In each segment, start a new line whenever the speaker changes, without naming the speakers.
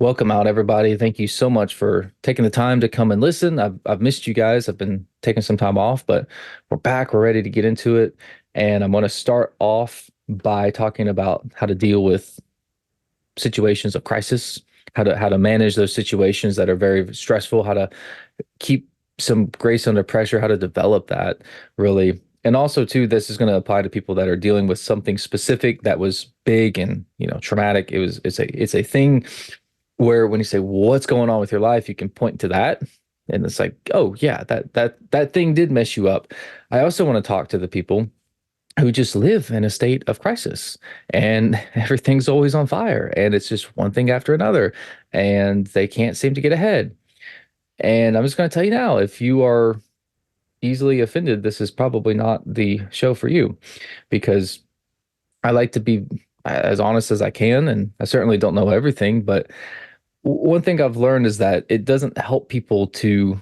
Welcome out, everybody. Thank you so much for taking the time to come and listen. I've missed you guys. I've been taking some time off, but we're back. We're ready to get into it. And I'm going to start off by talking about how to deal with situations of crisis, how to manage those situations that are very stressful, how to keep some grace under pressure, how to develop that really. And also too, this is going to apply to people that are dealing with something specific that was big and, traumatic. It's a thing where when you say, well, what's going on with your life, you can point to that. And it's like, oh yeah, that thing did mess you up. I also want to talk to the people who just live in a state of crisis and everything's always on fire and it's just one thing after another and they can't seem to get ahead. And I'm just going to tell you now, if you are easily offended, this is probably not the show for you because I like to be as honest as I can. And I certainly don't know everything, but one thing I've learned is that it doesn't help people to,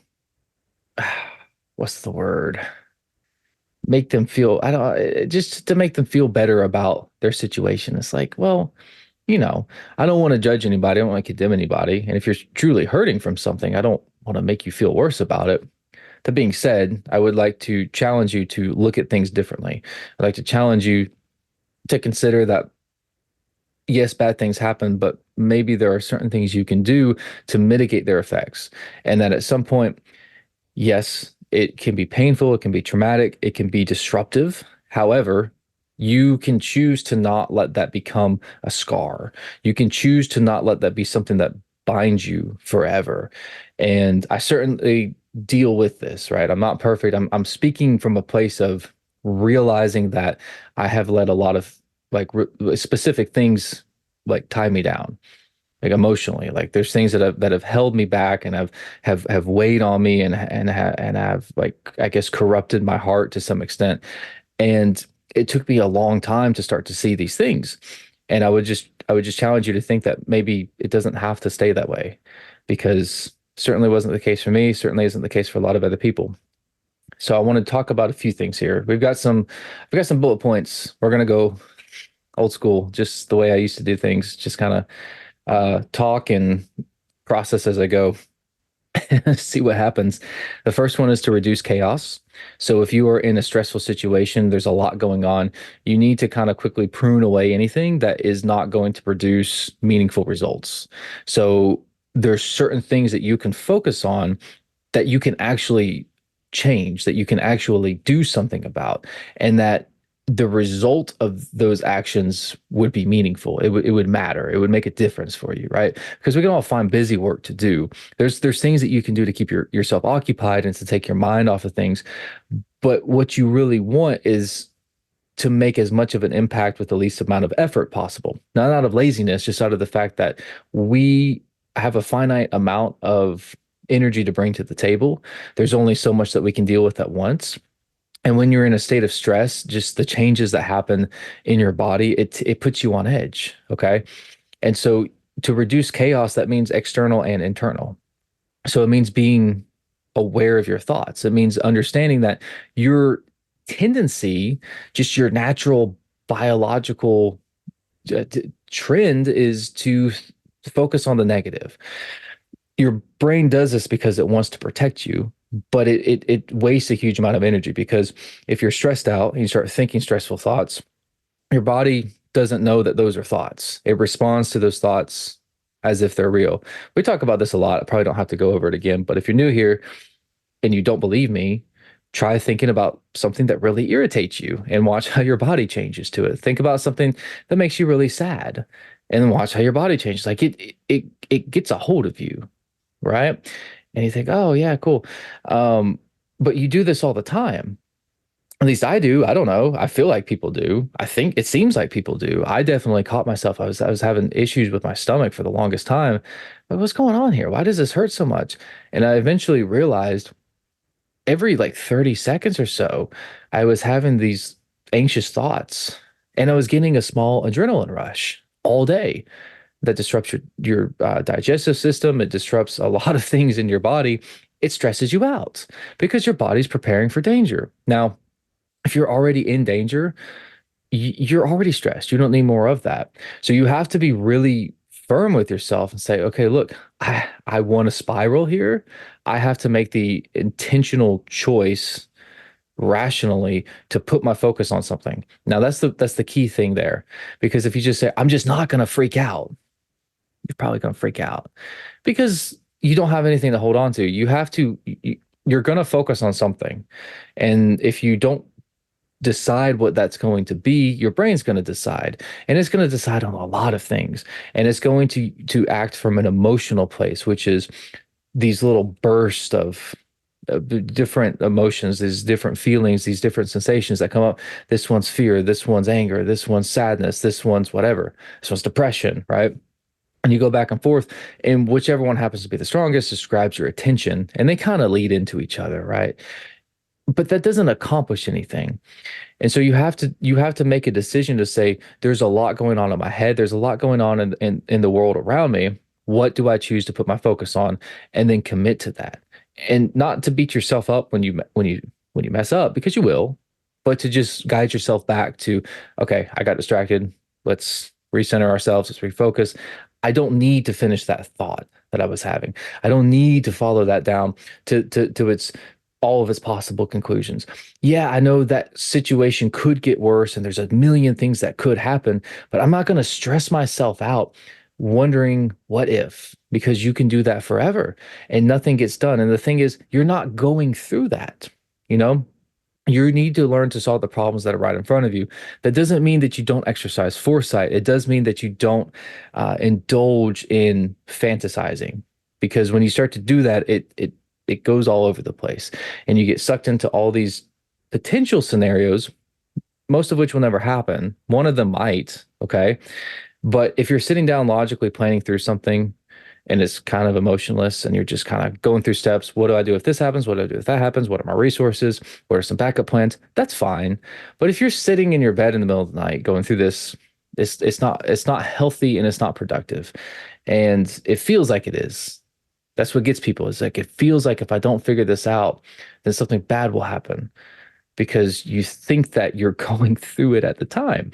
what's the word? Make them feel, I don't, just to make them feel better about their situation. It's like, well, you know, I don't want to judge anybody. I don't want to condemn anybody. And if you're truly hurting from something, I don't want to make you feel worse about it. That being said, I would like to challenge you to look at things differently. I'd like to challenge you to consider that yes, bad things happen, but maybe there are certain things you can do to mitigate their effects. And that at some point, yes, it can be painful, it can be traumatic, it can be disruptive. However, you can choose to not let that become a scar. You can choose to not let that be something that binds you forever. And I certainly deal with this, right? I'm not perfect. I'm speaking from a place of realizing that I have let a lot of specific things like tie me down like emotionally. Like there's things that have held me back and have weighed on me and have like I guess corrupted my heart to some extent. And it took me a long time to start to see these things. And I would just challenge you to think that maybe it doesn't have to stay that way because certainly wasn't the case for me, certainly isn't the case for a lot of other people. So I want to talk about a few things here. We've got some bullet points. We're gonna go old school, just the way I used to do things, just kind of talk and process as I go, see what happens. The first one is to reduce chaos. So if you are in a stressful situation, there's a lot going on, you need to kind of quickly prune away anything that is not going to produce meaningful results. So there's certain things that you can focus on that you can actually change, that you can actually do something about, and that the result of those actions would be meaningful. It would matter. It would make a difference for you, right? Because we can all find busy work to do. There's things that you can do to keep yourself occupied and to take your mind off of things. But what you really want is to make as much of an impact with the least amount of effort possible. Not out of laziness, just out of the fact that we have a finite amount of energy to bring to the table. There's only so much that we can deal with at once. And when you're in a state of stress, just the changes that happen in your body, it puts you on edge. Okay. And so to reduce chaos, that means external and internal. So it means being aware of your thoughts. It means understanding that your tendency, just your natural biological trend is to focus on the negative. Your brain does this because it wants to protect you, but it wastes a huge amount of energy because if you're stressed out and you start thinking stressful thoughts, your body doesn't know that those are thoughts. It responds to those thoughts as if they're real. We talk about this a lot. I probably don't have to go over it again, but if you're new here and you don't believe me, try thinking about something that really irritates you and watch how your body changes to it. Think about something that makes you really sad and then watch how your body changes. Like it gets a hold of you, right? And you think, oh yeah, cool. But you do this all the time. At least I do. I don't know. I feel like people do. I think it seems like people do. I definitely caught myself. I was having issues with my stomach for the longest time. But what's going on here? Why does this hurt so much? And I eventually realized every like 30 seconds or so, I was having these anxious thoughts and I was getting a small adrenaline rush all day that disrupts your digestive system. It disrupts a lot of things in your body. It stresses you out because your body's preparing for danger. Now, if you're already in danger, you're already stressed. You don't need more of that. So you have to be really firm with yourself and say, okay, look, I want to spiral here. I have to make the intentional choice rationally to put my focus on something. Now that's the key thing there. Because if you just say, I'm just not going to freak out, you're probably going to freak out because you don't have anything to hold on to. You have to, you're going to focus on something. And if you don't decide what that's going to be, your brain's going to decide, and it's going to decide on a lot of things, and it's going to act from an emotional place, which is these little bursts of different emotions, these different feelings, these different sensations that come up. This one's fear, this one's anger, this one's sadness, this one's whatever, this one's depression, right? And you go back and forth, and whichever one happens to be the strongest describes your attention, and they kind of lead into each other, right? But that doesn't accomplish anything. And so you have to make a decision to say, there's a lot going on in my head. There's a lot going on in the world around me. What do I choose to put my focus on? And then commit to that. And not to beat yourself up when you mess up, because you will, but to just guide yourself back to, okay, I got distracted. Let's recenter ourselves. Let's refocus. I don't need to finish that thought that I was having. I don't need to follow that down to its all of its possible conclusions. Yeah, I know that situation could get worse and there's a million things that could happen, but I'm not going to stress myself out wondering what if, because you can do that forever and nothing gets done. And the thing is, you're not going through that, you know? You need to learn to solve the problems that are right in front of you. That doesn't mean that you don't exercise foresight. It does mean that you don't indulge in fantasizing, because when you start to do that, it goes all over the place, and you get sucked into all these potential scenarios, most of which will never happen. One of them might, okay? But if you're sitting down logically planning through something and it's kind of emotionless and you're just kind of going through steps, what do I do if this happens? What do I do if that happens? What are my resources? What are some backup plans? That's fine. But if you're sitting in your bed in the middle of the night going through this, it's not healthy and it's not productive. And it feels like it is. That's what gets people, is like it feels like if I don't figure this out, then something bad will happen, because you think that you're going through it at the time.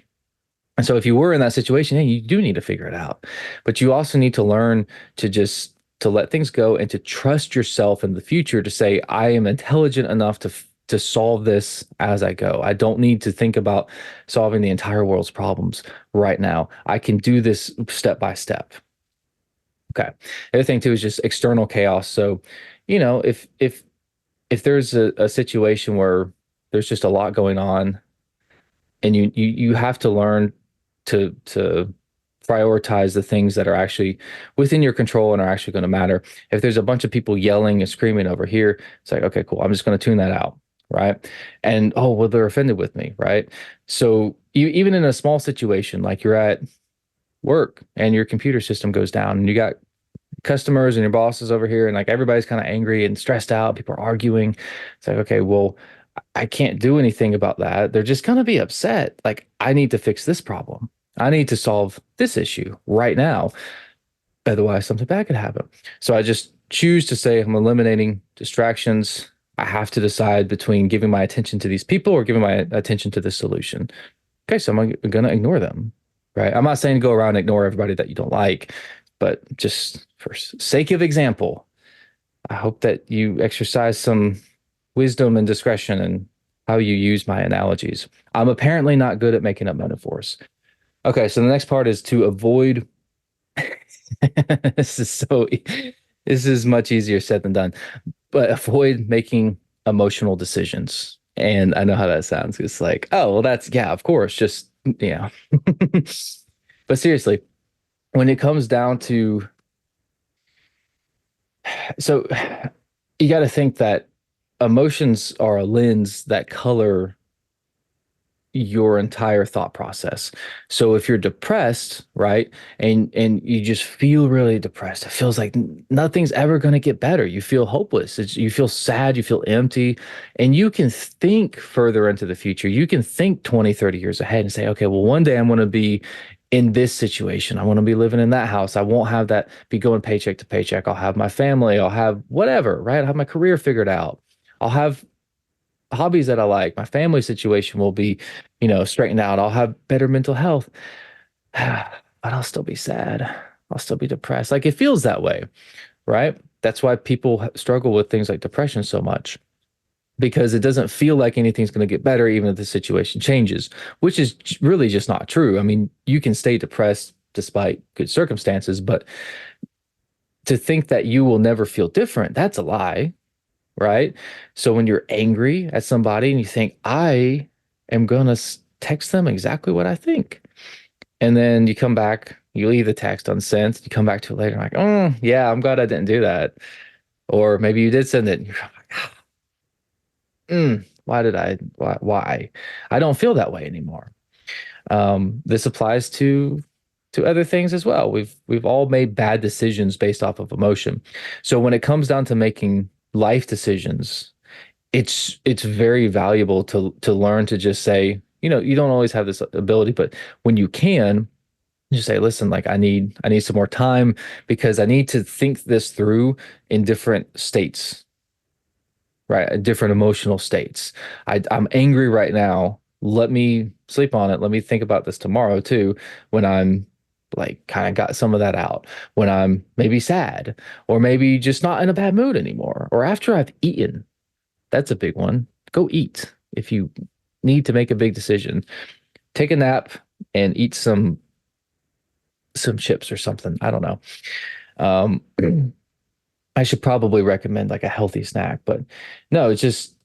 And so if you were in that situation, hey, you do need to figure it out. But you also need to learn to just to let things go and to trust yourself in the future to say, I am intelligent enough to solve this as I go. I don't need to think about solving the entire world's problems right now. I can do this step by step. Okay. The other thing too is just external chaos. So, if there's a situation where there's just a lot going on, and you have to learn to prioritize the things that are actually within your control and are actually going to matter. If there's a bunch of people yelling and screaming over here, it's like, okay, cool. I'm just going to tune that out, right? And oh, well, they're offended with me, right? So even in a small situation, like you're at work and your computer system goes down and you got customers and your bosses over here and like everybody's kind of angry and stressed out, people are arguing. It's like, okay, well, I can't do anything about that. They're just going to be upset. Like, I need to fix this problem. I need to solve this issue right now. Otherwise, something bad could happen. So I just choose to say I'm eliminating distractions. I have to decide between giving my attention to these people or giving my attention to the solution. Okay, so I'm going to ignore them, right? I'm not saying go around and ignore everybody that you don't like, but just for sake of example, I hope that you exercise some wisdom and discretion in how you use my analogies. I'm apparently not good at making up metaphors. Okay, so the next part is to avoid. This is so, this is much easier said than done, but avoid making emotional decisions. And I know how that sounds. It's like, oh, well, that's, yeah, of course, just, yeah. But seriously, when it comes down to, so you got to think that emotions are a lens that color your entire thought process. So if you're depressed, right, and you just feel really depressed, it feels like nothing's ever going to get better. You feel hopeless. You feel sad, you feel empty, and you can think further into the future. You can think 20, 30 years ahead and say, okay, well, one day I'm going to be in this situation. I want to be living in that house. I won't have that be going paycheck to paycheck. I'll have my family. I'll have whatever, right? I'll have my career figured out. I'll have hobbies that I like. My family situation will be, straightened out. I'll have better mental health. But I'll still be sad. I'll still be depressed. Like it feels that way, right? That's why people struggle with things like depression so much because it doesn't feel like anything's going to get better even if the situation changes, which is really just not true. I mean, you can stay depressed despite good circumstances, but to think that you will never feel different, that's a lie, right? So when you're angry at somebody and you think, I am going to text them exactly what I think. And then you come back, you leave the text unsent, you come back to it later, like, oh, yeah, I'm glad I didn't do that. Or maybe you did send it and you're like, why did I, why? I don't feel that way anymore. This applies to other things as well. We've all made bad decisions based off of emotion. So when it comes down to making life decisions, it's very valuable to learn to just say, you don't always have this ability, but when you can, just say, listen, like I need some more time because I need to think this through in different states, right? Different emotional states. I'm angry right now. Let me sleep on it. Let me think about this tomorrow too, when I'm like kind of got some of that out, when I'm maybe sad or maybe just not in a bad mood anymore, or after I've eaten. That's a big one. Go eat if you need to make a big decision. Take a nap and eat some chips or something. I don't know. Um, I should probably recommend like a healthy snack, but no, it's just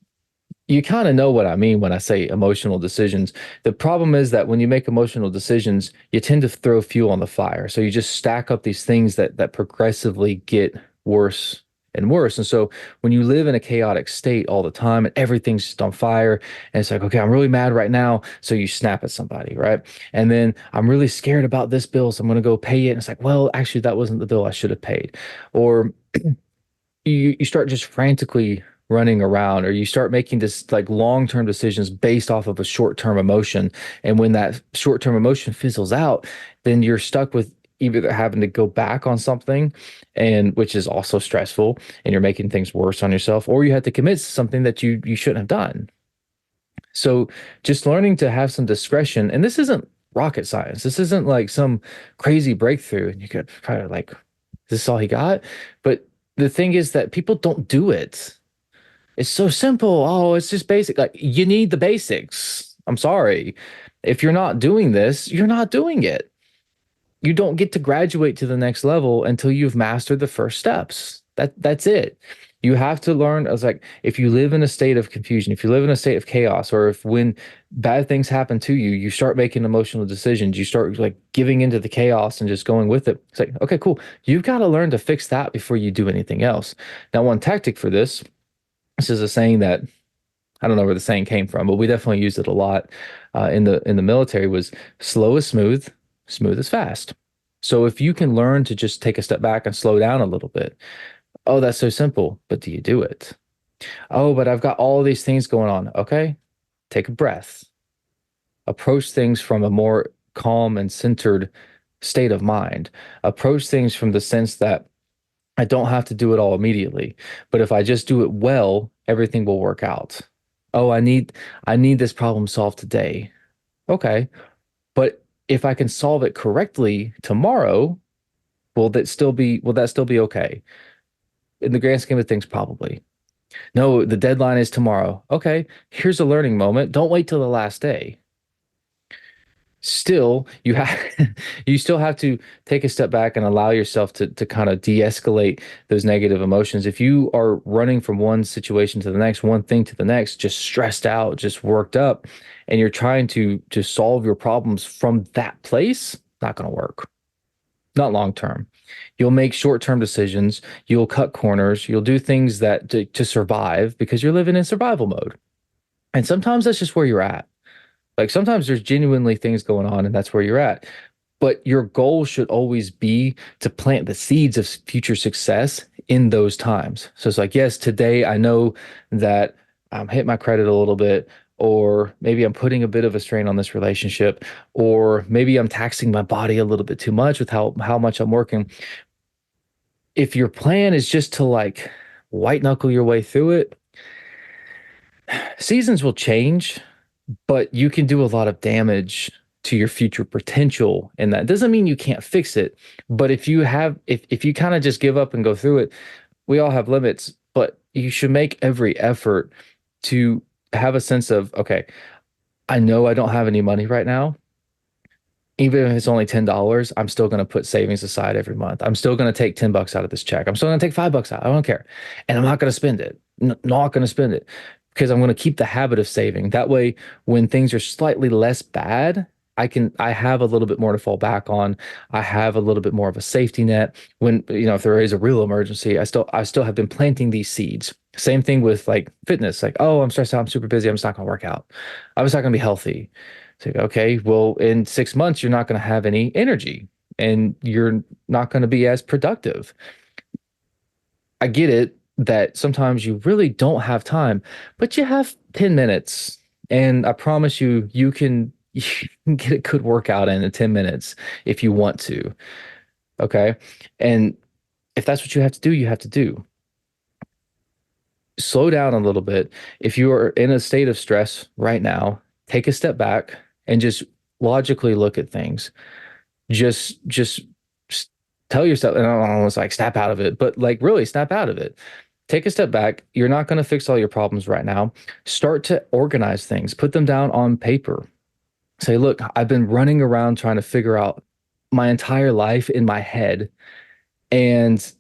you kind of know what I mean when I say emotional decisions. The problem is that when you make emotional decisions, you tend to throw fuel on the fire. So you just stack up these things that progressively get worse and worse. And so when you live in a chaotic state all the time and everything's just on fire, and it's like, okay, I'm really mad right now. So you snap at somebody, right? And then I'm really scared about this bill, so I'm going to go pay it. And it's like, well, actually, that wasn't the bill I should have paid. Or you start just frantically running around, or you start making this like long-term decisions based off of a short-term emotion. And when that short-term emotion fizzles out, then you're stuck with either having to go back on something, and which is also stressful, and you're making things worse on yourself, or you have to commit to something that you shouldn't have done. So just learning to have some discretion, and this isn't rocket science. This isn't like some crazy breakthrough, and you could probably like, is this all he got? But the thing is that people don't do it. It's so simple. Oh, it's just basic. Like you need the basics. I'm sorry. If you're not doing this, you're not doing it. You don't get to graduate to the next level until you've mastered the first steps. That's it. You have to learn. I was like, if you live in a state of confusion, if you live in a state of chaos, or if when bad things happen to you, you start making emotional decisions, you start like giving into the chaos and just going with it. It's like, okay, cool. You've got to learn to fix that before you do anything else. Now, one tactic for this is a saying that I don't know where the saying came from, but we definitely used it a lot in the military was slow is smooth, smooth is fast. So if you can learn to just take a step back and slow down a little bit, oh, that's so simple, but do you do it? Oh, but I've got all these things going on. Okay, take a breath. Approach things from a more calm and centered state of mind. Approach things from the sense that I don't have to do it all immediately, but if I just do it well, everything will work out. Oh, I need this problem solved today. Okay. But if I can solve it correctly tomorrow, will that still be okay? In the grand scheme of things, probably. No, the deadline is tomorrow. Okay, here's a learning moment. Don't wait till the last day. Still, you still have to take a step back and allow yourself to kind of de-escalate those negative emotions. If you are running from one situation to the next, one thing to the next, just stressed out, just worked up, and you're trying to solve your problems from that place, not going to work. Not long term. You'll make short-term decisions, you'll cut corners, you'll do things that to survive because you're living in survival mode. And sometimes that's just where you're at. Like sometimes there's genuinely things going on and that's where you're at. But your goal should always be to plant the seeds of future success in those times. So it's like, yes, today I know that I'm hitting my credit a little bit, or maybe I'm putting a bit of a strain on this relationship, or maybe I'm taxing my body a little bit too much with how much I'm working. If your plan is just to like white knuckle your way through it, seasons will change, but you can do a lot of damage to your future potential. And that doesn't mean you can't fix it, but if you kind of just give up and go through it, we all have limits, but you should make every effort to have a sense of, okay, I know I don't have any money right now. Even if it's only $10, I'm still going to put savings aside every month. I'm still going to take $10 out of this check. I'm still going to take $5 out. I don't care. And I'm not going to spend it. Not going to spend it because I'm going to keep the habit of saving. That way, when things are slightly less bad, I have a little bit more to fall back on. I have a little bit more of a safety net when, if there is a real emergency, I still have been planting these seeds. Same thing with like fitness, like, oh, I'm stressed out, I'm super busy, I'm just not going to work out. I'm just not going to be healthy. It's like, okay, well, in 6 months, you're not going to have any energy and you're not going to be as productive. I get it that sometimes you really don't have time, but you have 10 minutes. And I promise you, you can get a good workout in 10 minutes if you want to. Okay. And if that's what you have to do, you have to do. Slow down a little bit. If you are in a state of stress right now, take a step back and just logically look at things. Just tell yourself, and I don't almost like snap out of it, but like really snap out of it. Take a step back. You're not going to fix all your problems right now. Start to organize things, put them down on paper. Say, look, I've been running around trying to figure out my entire life in my head, and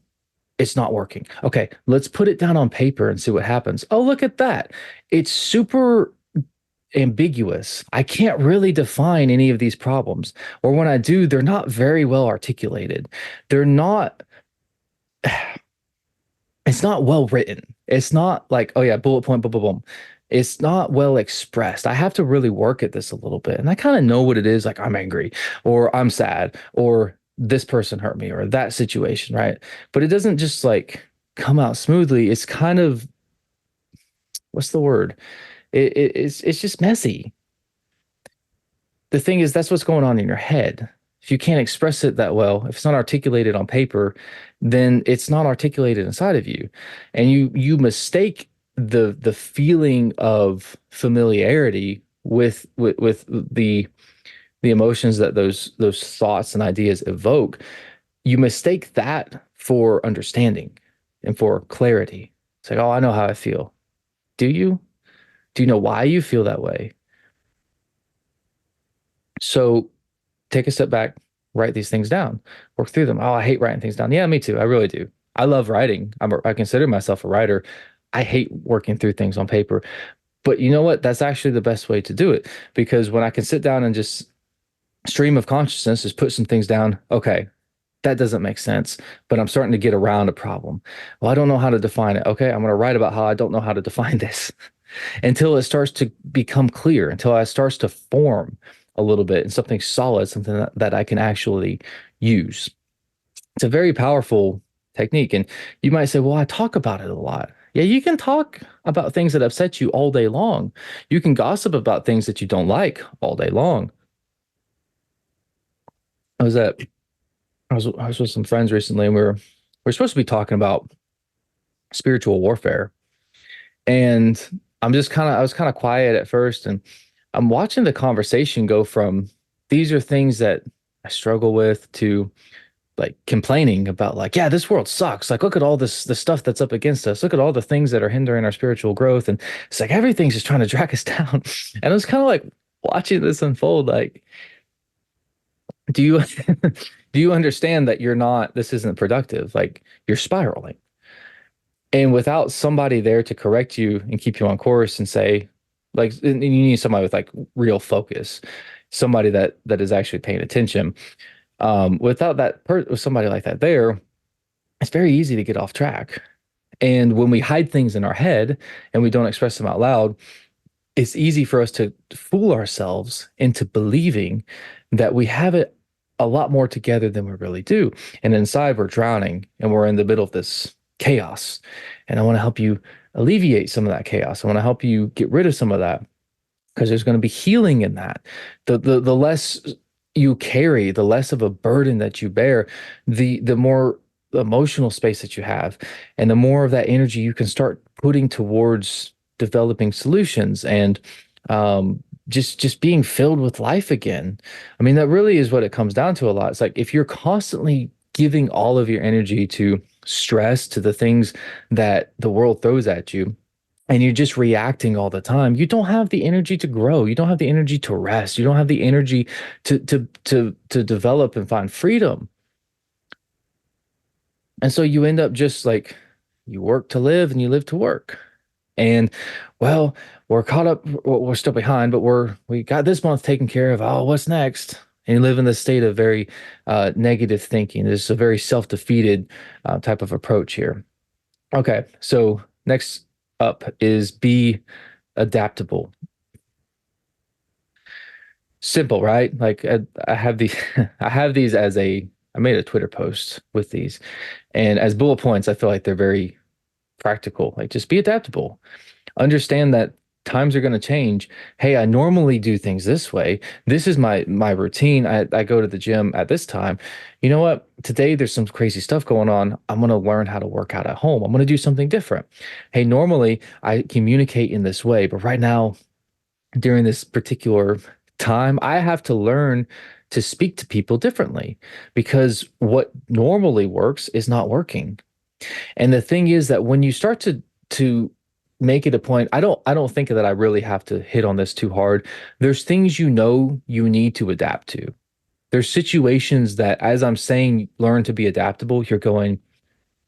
it's not working. Okay, let's put it down on paper and see what happens. Oh, look at that. It's super ambiguous. I can't really define any of these problems. Or when I do, they're not very well articulated. They're not, it's not well written. It's not like, oh yeah, bullet point, boom, boom, boom. It's not well expressed. I have to really work at this a little bit. And I kind of know what it is. Like I'm angry or I'm sad or this person hurt me or that situation, right? But it doesn't just like come out smoothly. It's kind of, what's the word? It's just messy. The thing is, that's what's going on in your head. If you can't express it that well, if it's not articulated on paper, then it's not articulated inside of you. And you mistake the feeling of familiarity with the emotions that those thoughts and ideas evoke. You mistake that for understanding and for clarity. It's like, oh, I know how I feel. Do you? Do you know why you feel that way? So take a step back, write these things down, work through them. Oh, I hate writing things down. Yeah, me too. I really do. I love writing. I consider myself a writer. I hate working through things on paper. But you know what? That's actually the best way to do it because when I can sit down and just stream of consciousness, just put some things down. Okay, that doesn't make sense, but I'm starting to get around a problem. Well, I don't know how to define it. Okay, I'm going to write about how I don't know how to define this until it starts to become clear, until it starts to form a little bit and something solid, something that I can actually use. It's a very powerful technique. And you might say, well, I talk about it a lot. Yeah, you can talk about things that upset you all day long. You can gossip about things that you don't like all day long. I was at I was with some friends recently and we're supposed to be talking about spiritual warfare. And I was kind of quiet at first and I'm watching the conversation go from these are things that I struggle with to like complaining about like, yeah, this world sucks. Like, look at all the stuff that's up against us. Look at all the things that are hindering our spiritual growth. And it's like everything's just trying to drag us down. And I was kind of like watching this unfold, like, do you do you understand that this isn't productive? Like you're spiraling. And without somebody there to correct you and keep you on course and say, like, and you need somebody with like real focus, somebody that is actually paying attention. Without with somebody like that there, it's very easy to get off track. And when we hide things in our head and we don't express them out loud, it's easy for us to fool ourselves into believing that we have it a lot more together than we really do. And inside we're drowning and we're in the middle of this chaos. And I want to help you alleviate some of that chaos. I want to help you get rid of some of that because there's going to be healing in that. The less you carry, the less of a burden that you bear, the more emotional space that you have, and the more of that energy you can start putting towards developing solutions and just being filled with life again. I mean, that really is what it comes down to a lot. It's like if you're constantly giving all of your energy to stress, to the things that the world throws at you, and you're just reacting all the time, you don't have the energy to grow. You don't have the energy to rest. You don't have the energy to develop and find freedom. And so you end up just like you work to live and you live to work. And well, we're caught up, we're still behind, but we got this month taken care of. Oh, what's next? And you live in this state of very negative thinking. This a very self-defeated type of approach here. Okay, so next up is be adaptable. Simple, right? Like I have these, I have these as I made a Twitter post with these, and as bullet points, I feel like they're very practical. Like just be adaptable. Understand that times are going to change. Hey, I normally do things this way. This is my routine. I go to the gym at this time. You know what? Today there's some crazy stuff going on. I'm going to learn how to work out at home. I'm going to do something different. Hey, normally I communicate in this way, but right now during this particular time, I have to learn to speak to people differently because what normally works is not working. And the thing is that when you start to make it a point, I don't think that I really have to hit on this too hard. There's things you know you need to adapt to. There's situations that as I'm saying learn to be adaptable, you're going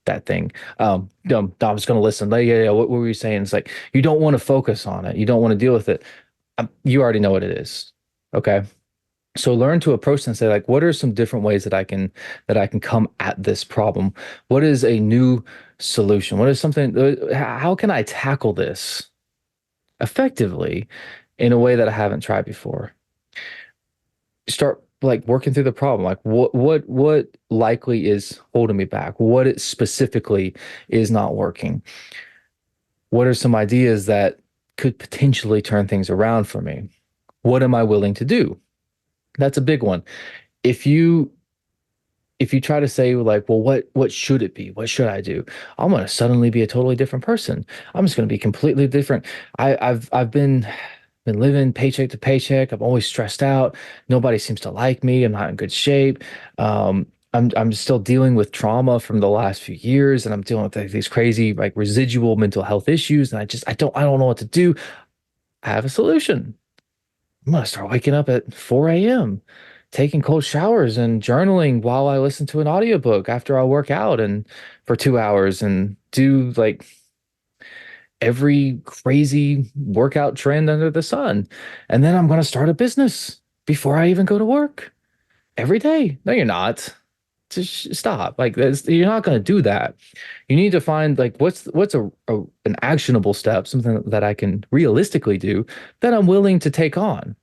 that thing. No, I'm just gonna listen. Like, yeah, yeah, what were you saying? It's like you don't want to focus on it. You don't want to deal with it. You already know what it is. Okay. So learn to approach and say, like, what are some different ways that I can come at this problem? What is a new solution? What is something, how can I tackle this effectively in a way that I haven't tried before? Start like working through the problem. Like what likely is holding me back? What it specifically is not working? What are some ideas that could potentially turn things around for me? What am I willing to do? That's a big one. If you if you try to say like, well, what should it be? What should I do? I'm gonna suddenly be a totally different person. I'm just gonna be completely different. I've been living paycheck to paycheck. I'm always stressed out. Nobody seems to like me. I'm not in good shape. I'm still dealing with trauma from the last few years, and I'm dealing with like, these crazy like residual mental health issues. And I don't know what to do. I have a solution. I'm gonna start waking up at 4 a.m., taking cold showers and journaling while I listen to an audiobook after I work out and for 2 hours and do like every crazy workout trend under the sun. And then I'm gonna start a business before I even go to work every day. No, you're not. Just stop. Like this, you're not gonna do that. You need to find like what's an actionable step, something that I can realistically do that I'm willing to take on.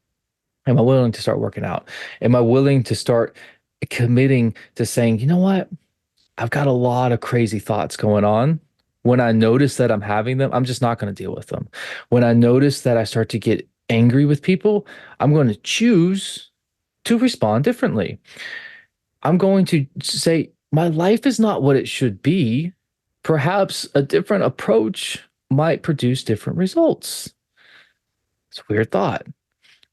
Am I willing to start working out? Am I willing to start committing to saying, you know what? I've got a lot of crazy thoughts going on. When I notice that I'm having them, I'm just not going to deal with them. When I notice that I start to get angry with people, I'm going to choose to respond differently. I'm going to say, my life is not what it should be. Perhaps a different approach might produce different results. It's a weird thought,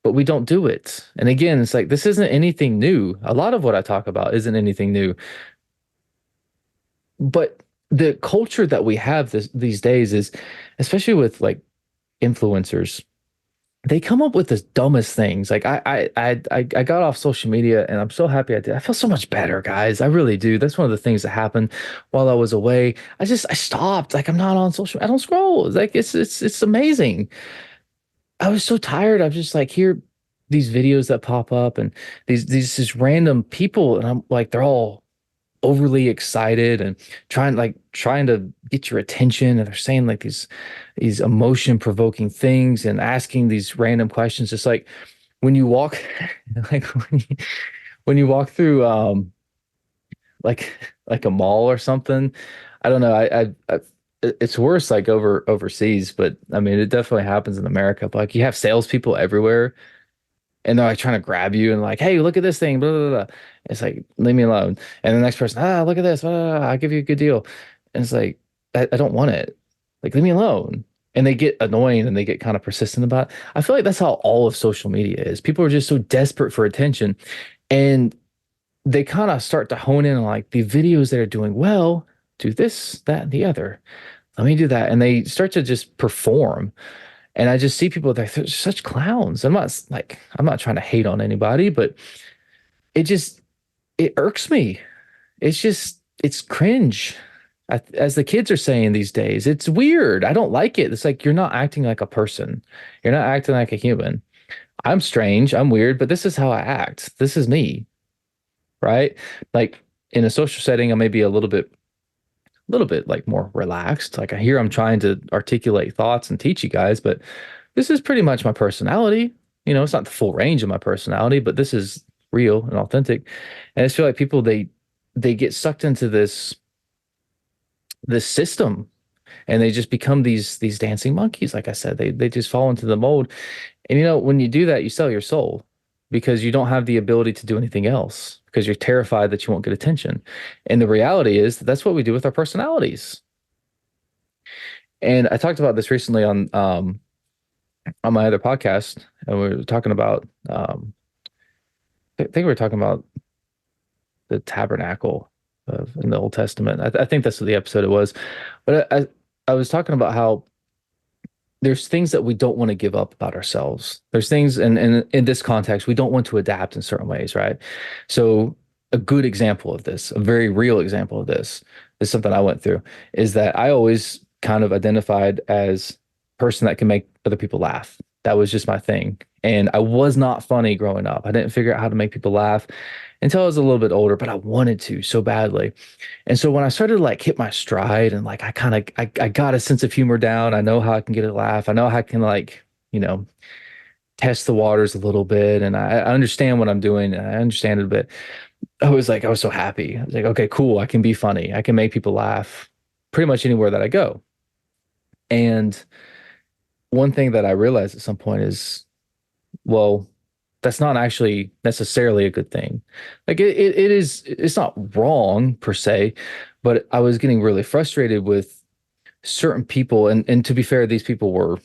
but we don't do it. And again, it's like this isn't anything new. A lot of what I talk about isn't anything new. But the culture that we have these days is, especially with like influencers, they come up with the dumbest things. Like I got off social media and I'm so happy I did. I feel so much better, guys. I really do. That's one of the things that happened while I was away. I stopped. Like I'm not on social. I don't scroll. Like it's amazing. I was so tired. I was just like, here, these videos that pop up and these just random people, and I'm like, they're all overly excited and trying to get your attention, and they're saying like these emotion provoking things and asking these random questions. Just like when you walk, like when you walk through like a mall or something. I don't know. It's worse like overseas, but I mean it definitely happens in America. But like you have salespeople everywhere, and they're like trying to grab you and like, hey, look at this thing, blah blah blah. It's like leave me alone. And the next person, look at this, blah, blah, blah, I'll give you a good deal. And it's like I don't want it. Like leave me alone. and they get annoying and they get kind of persistent about it. I feel like that's how all of social media is. People are just so desperate for attention, and they kind of start to hone in on like the videos that are doing well, do this, that, and the other. Let me do that. And they start to just perform. And I just see people that they're such clowns. I'm not trying to hate on anybody, but it just, it irks me. It's cringe. As the kids are saying these days, it's weird. I don't like it. It's like you're not acting like a person. You're not acting like a human. I'm strange. I'm weird, but this is how I act. This is me, right? Like in a social setting, I may be a little bit like more relaxed. Like I hear I'm trying to articulate thoughts and teach you guys, but this is pretty much my personality. It's not the full range of my personality, but this is real and authentic. And I just feel like people they get sucked into this system and they just become these dancing monkeys. Like I said, they just fall into the mold. And when you do that, you sell your soul because you don't have the ability to do anything else because you're terrified that you won't get attention. And the reality is that's what we do with our personalities. And I talked about this recently on my other podcast, and we were talking about I think we were talking about the tabernacle in the Old Testament. I think that's what the episode it was. But I was talking about how there's things that we don't want to give up about ourselves. There's things in this context we don't want to adapt in certain ways, right? So a good example of this, a very real example of this, is something I went through, is that I always kind of identified as a person that can make other people laugh. That was just my thing. And I was not funny growing up. I didn't figure out how to make people laugh until I was a little bit older, but I wanted to so badly. And so when I started to like hit my stride and like I got a sense of humor down, I know how I can get a laugh. I know how I can like, test the waters a little bit and I understand what I'm doing and I understand it a bit. I was so happy. I was like, okay, cool. I can be funny. I can make people laugh pretty much anywhere that I go. And one thing that I realized at some point is, well, that's not actually necessarily a good thing. Like it's not wrong per se, but I was getting really frustrated with certain people. And to be fair, these people were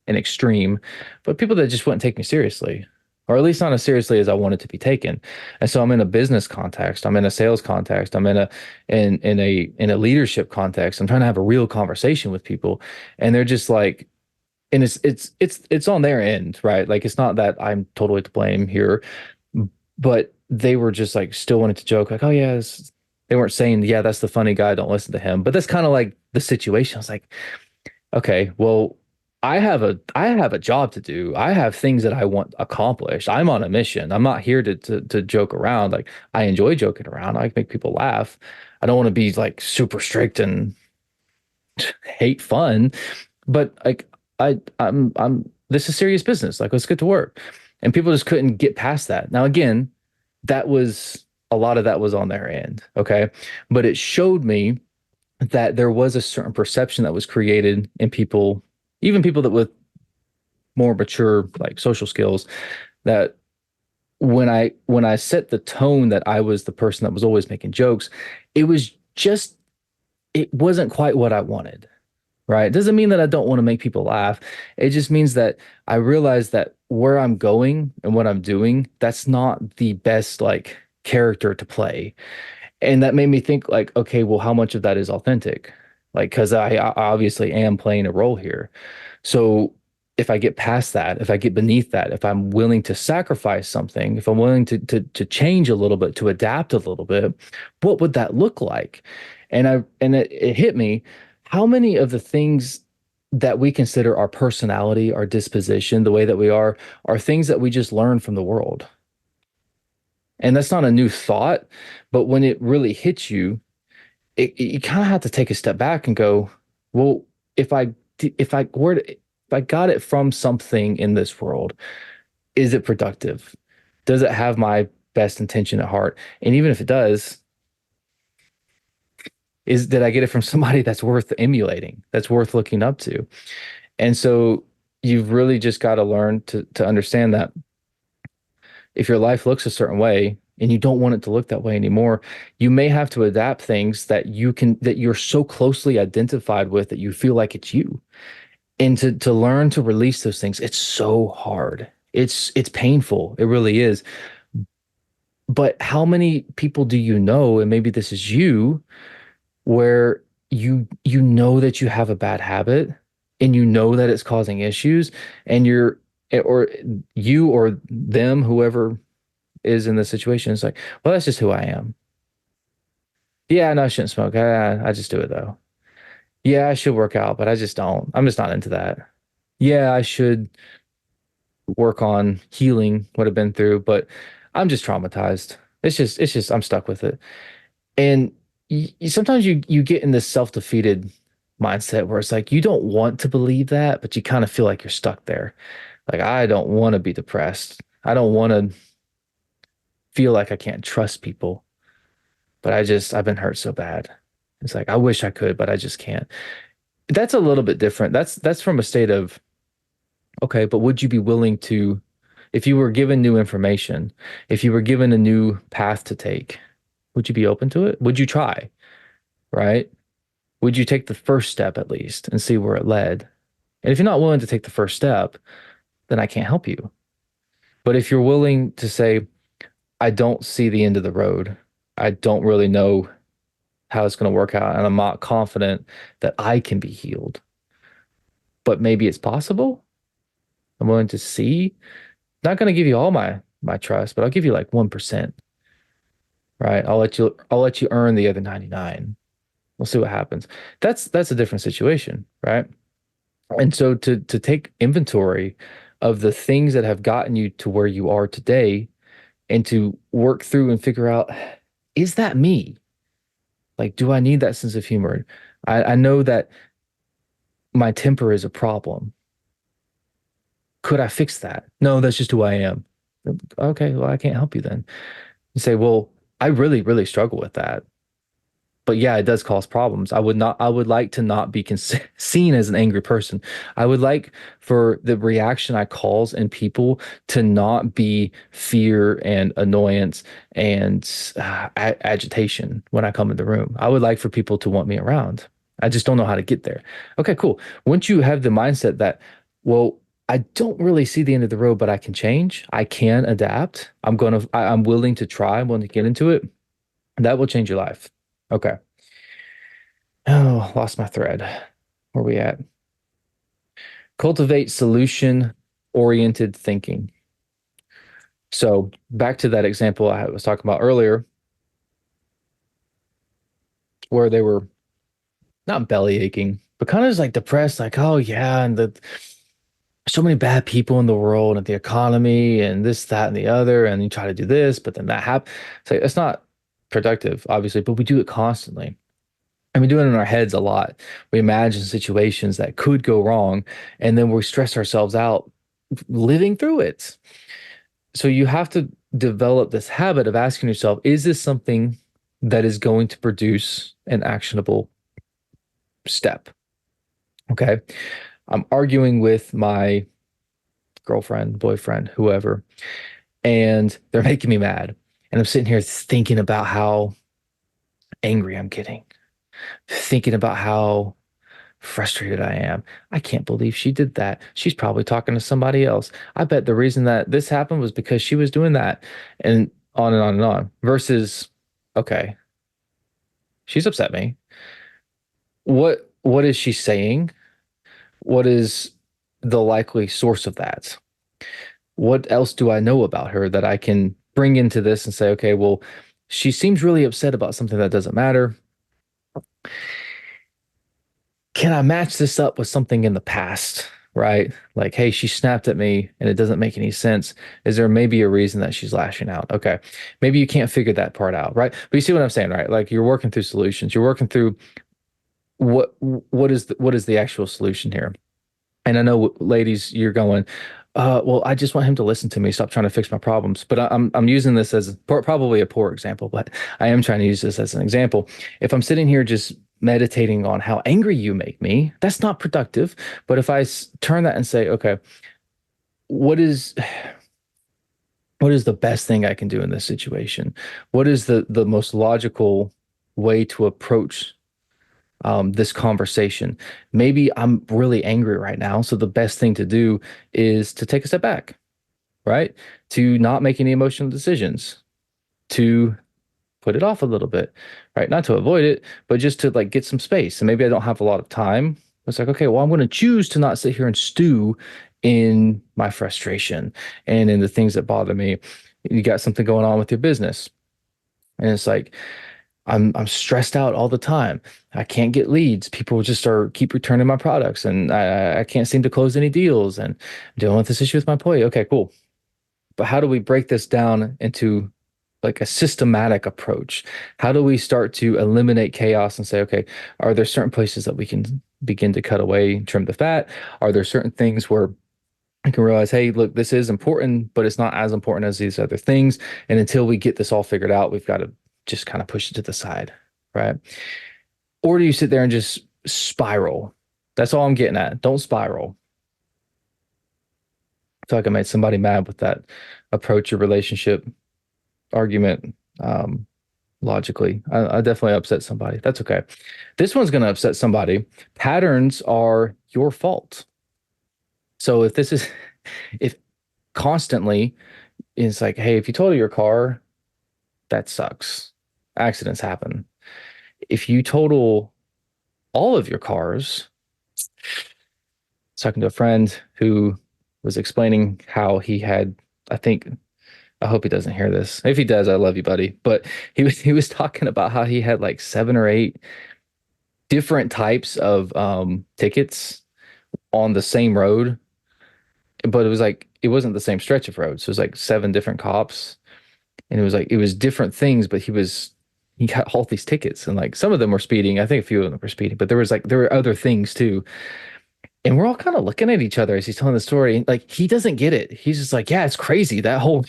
an extreme, but people that just wouldn't take me seriously, or at least not as seriously as I wanted to be taken. And so I'm in a business context, I'm in a sales context, I'm in a leadership context. I'm trying to have a real conversation with people, and they're just like, and it's on their end, right? Like it's not that I'm totally to blame here, but they were just like still wanted to joke, like, oh yeah, they weren't saying, yeah, that's the funny guy, don't listen to him. But that's kind of like the situation. I was like, okay, well, I have a job to do. I have things that I want accomplished. I'm on a mission. I'm not here to joke around. Like I enjoy joking around. I make people laugh. I don't want to be like super strict and hate fun, but like I'm this is serious business. Like let's get to work. And people just couldn't get past that. Now again, that was a lot of that was on their end, okay? But it showed me that there was a certain perception that was created in people, even people that with more mature like social skills, that when I set the tone that I was the person that was always making jokes, it was just it wasn't quite what I wanted. Right. It doesn't mean that I don't want to make people laugh. It just means that I realize that where I'm going and what I'm doing, that's not the best like character to play. And that made me think like, okay, well, how much of that is authentic? Like, because I obviously am playing a role here. So if I get past that, if I get beneath that, if I'm willing to sacrifice something, if I'm willing to change a little bit, to adapt a little bit, what would that look like? And it hit me how many of the things that we consider our personality, our disposition, the way that we are things that we just learn from the world. And that's not a new thought, but when it really hits you, you kind of have to take a step back and go, well, if I if I got it from something in this world, is it productive? Does it have my best intention at heart? And even if it does, is did I get it from somebody that's worth emulating, that's worth looking up to? And so you've really just got to learn to understand that if your life looks a certain way and you don't want it to look that way anymore, you may have to adapt things that you're so closely identified with that you feel like it's you. And to learn to release those things, it's so hard. It's painful. It really is. But how many people do you know, and maybe this is you, where you know that you have a bad habit and you know that it's causing issues and or you or them, whoever is in the situation, is like, well, that's just who I am. Yeah, no, I shouldn't smoke. I just do it though. Yeah, I should work out, but I just don't. I'm just not into that. Yeah, I should work on healing what I've been through, but I'm just traumatized. It's just I'm stuck with it. And sometimes you get in this self-defeated mindset where it's like you don't want to believe that, but you kind of feel like you're stuck there. Like I don't want to be depressed. I don't want to feel like I can't trust people, but I've been hurt so bad. It's like I wish I could, but I just can't. That's a little bit different. That's from a state of okay, but would you be willing to, if you were given new information, if you were given a new path to take, would you be open to it? Would you try? Right? Would you take the first step at least and see where it led? And if you're not willing to take the first step, then I can't help you. But if you're willing to say, I don't see the end of the road, I don't really know how it's going to work out, and I'm not confident that I can be healed, but maybe it's possible. I'm willing to see. Not going to give you all my trust, but I'll give you like 1%, right? I'll let you earn the other 99. We'll see what happens. That's a different situation, right? And so to take inventory of the things that have gotten you to where you are today and to work through and figure out, is that me? Like, do I need that sense of humor? I know that my temper is a problem. Could I fix that? No, that's just who I am. Okay, well, I can't help you then. You say, well, I really, really struggle with that. But yeah, it does cause problems. I would like to not be seen as an angry person. I would like for the reaction I cause in people to not be fear and annoyance and agitation when I come in the room. I would like for people to want me around. I just don't know how to get there. Okay, cool. Once you have the mindset that, well, I don't really see the end of the road, but I can change. I can adapt. I'm willing to try. I'm willing to get into it. That will change your life. Okay. Oh, lost my thread. Where are we at? Cultivate solution oriented thinking. So back to that example I was talking about earlier, where they were not belly aching, but kind of just like depressed, like, oh yeah, and the so many bad people in the world and the economy and this, that, and the other, and you try to do this, but then that happens. So it's not productive, obviously, but we do it constantly. And we do it in our heads a lot. We imagine situations that could go wrong, and then we stress ourselves out living through it. So you have to develop this habit of asking yourself, is this something that is going to produce an actionable step? Okay. I'm arguing with my girlfriend, boyfriend, whoever, and they're making me mad. And I'm sitting here thinking about how angry I'm getting, thinking about how frustrated I am. I can't believe she did that. She's probably talking to somebody else. I bet the reason that this happened was because she was doing that, and on and on and on. Versus, okay, she's upset me. What is she saying? What is the likely source of that? What else do I know about her that I can bring into this and say, okay, well, she seems really upset about something that doesn't matter. Can I match this up with something in the past? Right? Like, hey, she snapped at me and it doesn't make any sense. Is there maybe a reason that she's lashing out? Okay. Maybe you can't figure that part out, right? But you see what I'm saying, right? Like you're working through solutions. You're working through what is the actual solution here? And I know, ladies, you're going, well, I just want him to listen to me, stop trying to fix my problems. But I'm using this as probably a poor example, but I am trying to use this as an example. If I'm sitting here just meditating on how angry you make me, that's not productive. But if I turn that and say, okay, what is what is the best thing I can do in this situation? What is the most logical way to approach this conversation. Maybe I'm really angry right now. So the best thing to do is to take a step back, right? To not make any emotional decisions, to put it off a little bit, right? Not to avoid it, but just to like get some space. And maybe I don't have a lot of time. It's like, okay, well, I'm going to choose to not sit here and stew in my frustration and in the things that bother me. You got something going on with your business. And it's like, I'm stressed out all the time. I can't get leads. People just are keep returning my products and I can't seem to close any deals and I'm dealing with this issue with my employee. Okay, cool. But how do we break this down into like a systematic approach? How do we start to eliminate chaos and say, okay, are there certain places that we can begin to cut away, trim the fat? Are there certain things where I can realize, hey, look, this is important, but it's not as important as these other things. And until we get this all figured out, we've got to just kind of push it to the side, right? Or do you sit there and just spiral? That's all I'm getting at. Don't spiral. I feel like I made somebody mad with that approach or relationship argument. Logically, I definitely upset somebody. That's okay. This one's going to upset somebody. Patterns are your fault. So if this is, if constantly it's like, hey, if you total your car, that sucks. Accidents happen. If you total all of your cars, talking to a friend who was explaining how he had, I think, I hope he doesn't hear this. If he does, I love you, buddy. But he was talking about how he had like 7 or 8 different types of tickets on the same road, but it was like it wasn't the same stretch of road. So it was like 7 different cops, and it was like it was different things, but he got all these tickets, and like some of them were speeding. I think a few of them were speeding, but there were other things too. And we're all kind of looking at each other as he's telling the story. Like he doesn't get it. He's just like, yeah, it's crazy. That whole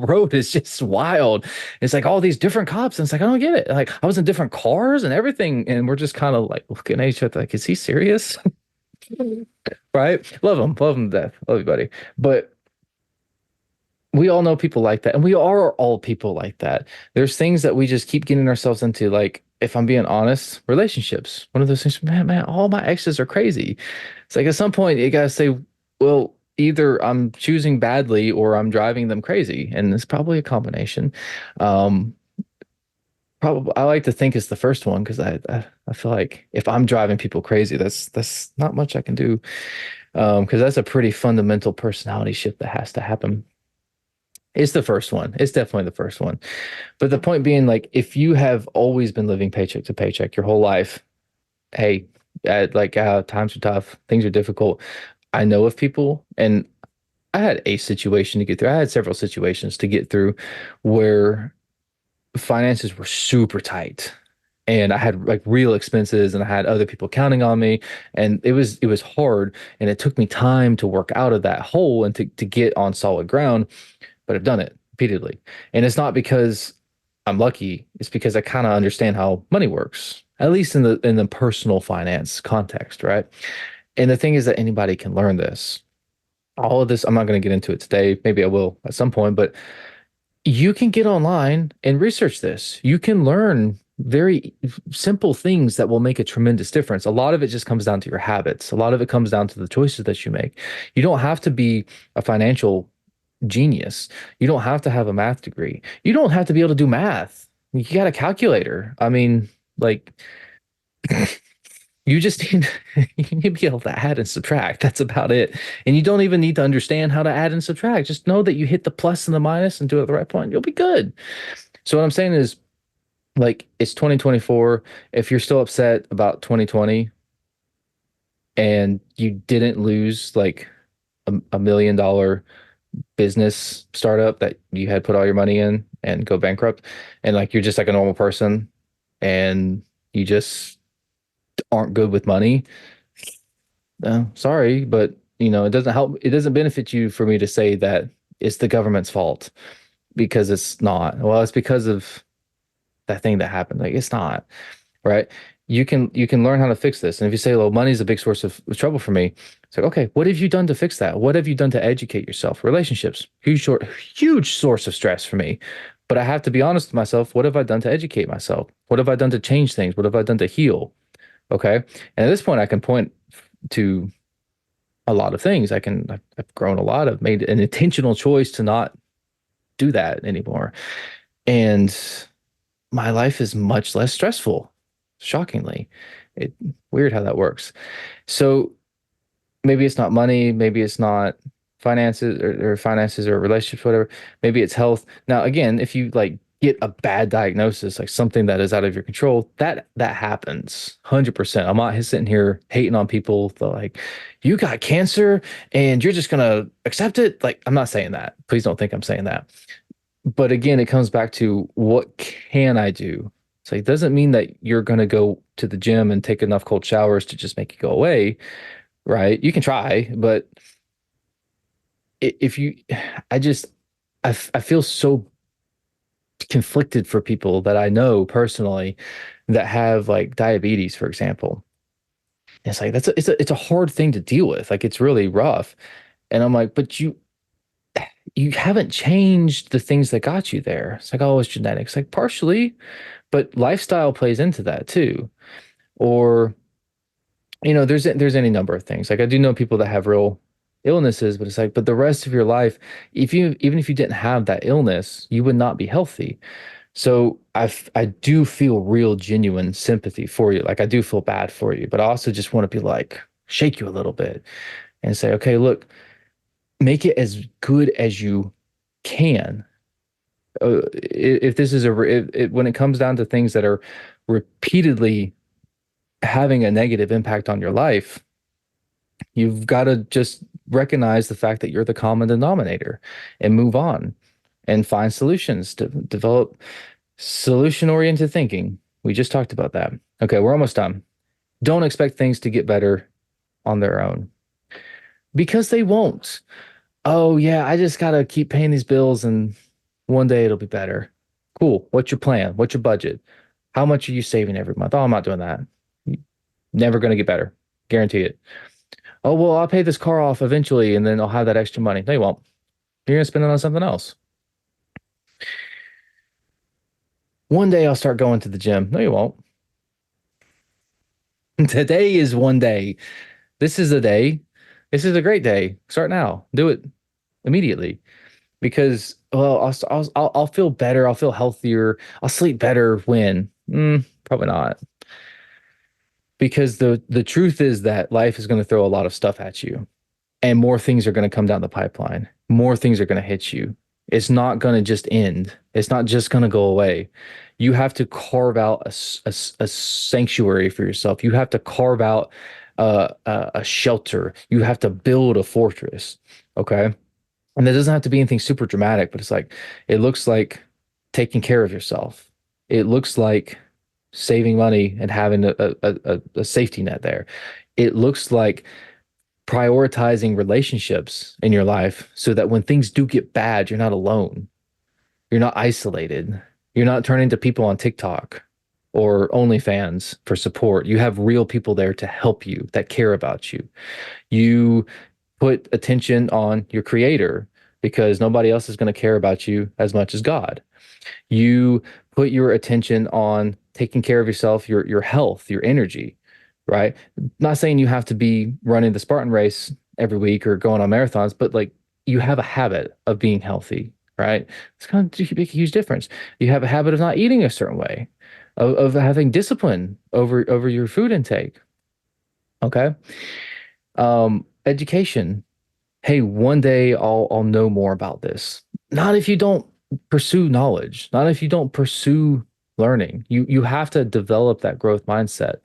road is just wild. It's like all these different cops. And it's like, I don't get it. Like I was in different cars and everything. And we're just kind of like looking at each other like, is he serious? Right? Love him to death. Love you, buddy. But we all know people like that. And we are all people like that. There's things that we just keep getting ourselves into. Like, if I'm being honest, relationships. One of those things, man, all my exes are crazy. It's like at some point you gotta say, well, either I'm choosing badly or I'm driving them crazy. And it's probably a combination. Um, Probably I like to think it's the first one because I feel like if I'm driving people crazy, that's not much I can do. Because that's a pretty fundamental personality shift that has to happen. It's the first one. It's definitely the first one. But the point being, like, if you have always been living paycheck to paycheck your whole life, hey, times are tough, things are difficult. I know of people, and I had a situation to get through. I had several situations to get through where finances were super tight. And I had like real expenses and I had other people counting on me. And it was hard. And it took me time to work out of that hole and to get on solid ground, but I've done it repeatedly. And it's not because I'm lucky, it's because I kind of understand how money works, at least in the personal finance context, right? And the thing is that anybody can learn this. All of this, I'm not going to get into it today. Maybe I will at some point, but you can get online and research this. You can learn very simple things that will make a tremendous difference. A lot of it just comes down to your habits. A lot of it comes down to the choices that you make. You don't have to be a financial genius. You don't have to have a math degree. You don't have to be able to do math. You got a calculator. I mean, like you just need you need to be able to add and subtract. That's about it. And you don't even need to understand how to add and subtract. Just know that you hit the plus and the minus and do it at the right point. You'll be good. So what I'm saying is like it's 2024. If you're still upset about 2020 and you didn't lose like $1 million business startup that you had put all your money in and go bankrupt, and like you're just like a normal person and you just aren't good with money, sorry, but it doesn't help. It doesn't benefit you for me to say that it's the government's fault because it's not. Well, it's because of that thing that happened. Like it's not, right? You can learn how to fix this. And if you say, well, money is a big source of trouble for me, it's like, okay, what have you done to fix that? What have you done to educate yourself? Relationships, huge source of stress for me. But I have to be honest with myself. What have I done to educate myself? What have I done to change things? What have I done to heal? Okay. And at this point, I can point to a lot of things. I've grown a lot. I've made an intentional choice to not do that anymore. And my life is much less stressful, shockingly. It weird how that works. So maybe it's not money, maybe it's not finances or relationships, whatever. Maybe it's health. Now, again, if you like get a bad diagnosis, like something that is out of your control, that happens 100%. I'm not sitting here hating on people that like, you got cancer and you're just gonna accept it. Like, I'm not saying that. Please don't think I'm saying that. But again, it comes back to what can I do? So it doesn't mean that you're gonna go to the gym and take enough cold showers to just make it go away, right? You can try, but if you, I just, I feel so conflicted for people that I know personally that have like diabetes, for example. It's like it's a hard thing to deal with. Like it's really rough. And I'm like, but you haven't changed the things that got you there. It's like, oh, it's genetics. Like partially, but lifestyle plays into that too. Or there's any number of things. Like I do know people that have real illnesses, but it's like, but the rest of your life, if you even if you didn't have that illness, you would not be healthy. So I do feel real genuine sympathy for you. Like I do feel bad for you, but I also just want to be like shake you a little bit and say, okay, look, make it as good as you can. If this is when it comes down to things that are repeatedly having a negative impact on your life, you've got to just recognize the fact that you're the common denominator and move on and find solutions to develop solution oriented thinking. We just talked about that. Okay, we're almost done. Don't expect things to get better on their own because they won't. Oh, yeah, I just got to keep paying these bills and one day it'll be better. Cool. What's your plan? What's your budget? How much are you saving every month? Oh, I'm not doing that. Never going to get better. Guarantee it. Oh, well, I'll pay this car off eventually and then I'll have that extra money. No, you won't. You're going to spend it on something else. One day I'll start going to the gym. No, you won't. Today is one day. This is a day. This is a great day. Start now. Do it immediately because, well, I'll feel better. I'll feel healthier. I'll sleep better when. Probably not. Because the truth is that life is going to throw a lot of stuff at you and more things are going to come down the pipeline. More things are going to hit you. It's not going to just end. It's not just going to go away. You have to carve out a sanctuary for yourself. You have to carve out a shelter. You have to build a fortress. Okay. And that doesn't have to be anything super dramatic, but it's like, it looks like taking care of yourself. It looks like saving money and having a safety net there. It looks like prioritizing relationships in your life so that when things do get bad, you're not alone. You're not isolated. You're not turning to people on TikTok or OnlyFans for support. You have real people there to help you that care about you. You put attention on your creator because nobody else is going to care about you as much as God. You put your attention on taking care of yourself, your health, your energy, right? Not saying you have to be running the Spartan race every week or going on marathons, but like you have a habit of being healthy, right? It's going to make a huge difference. You have a habit of not eating a certain way, of having discipline over your food intake. Okay. Education. Hey, one day I'll know more about this. Not if you don't pursue knowledge, not if you don't pursue learning. You have to develop that growth mindset.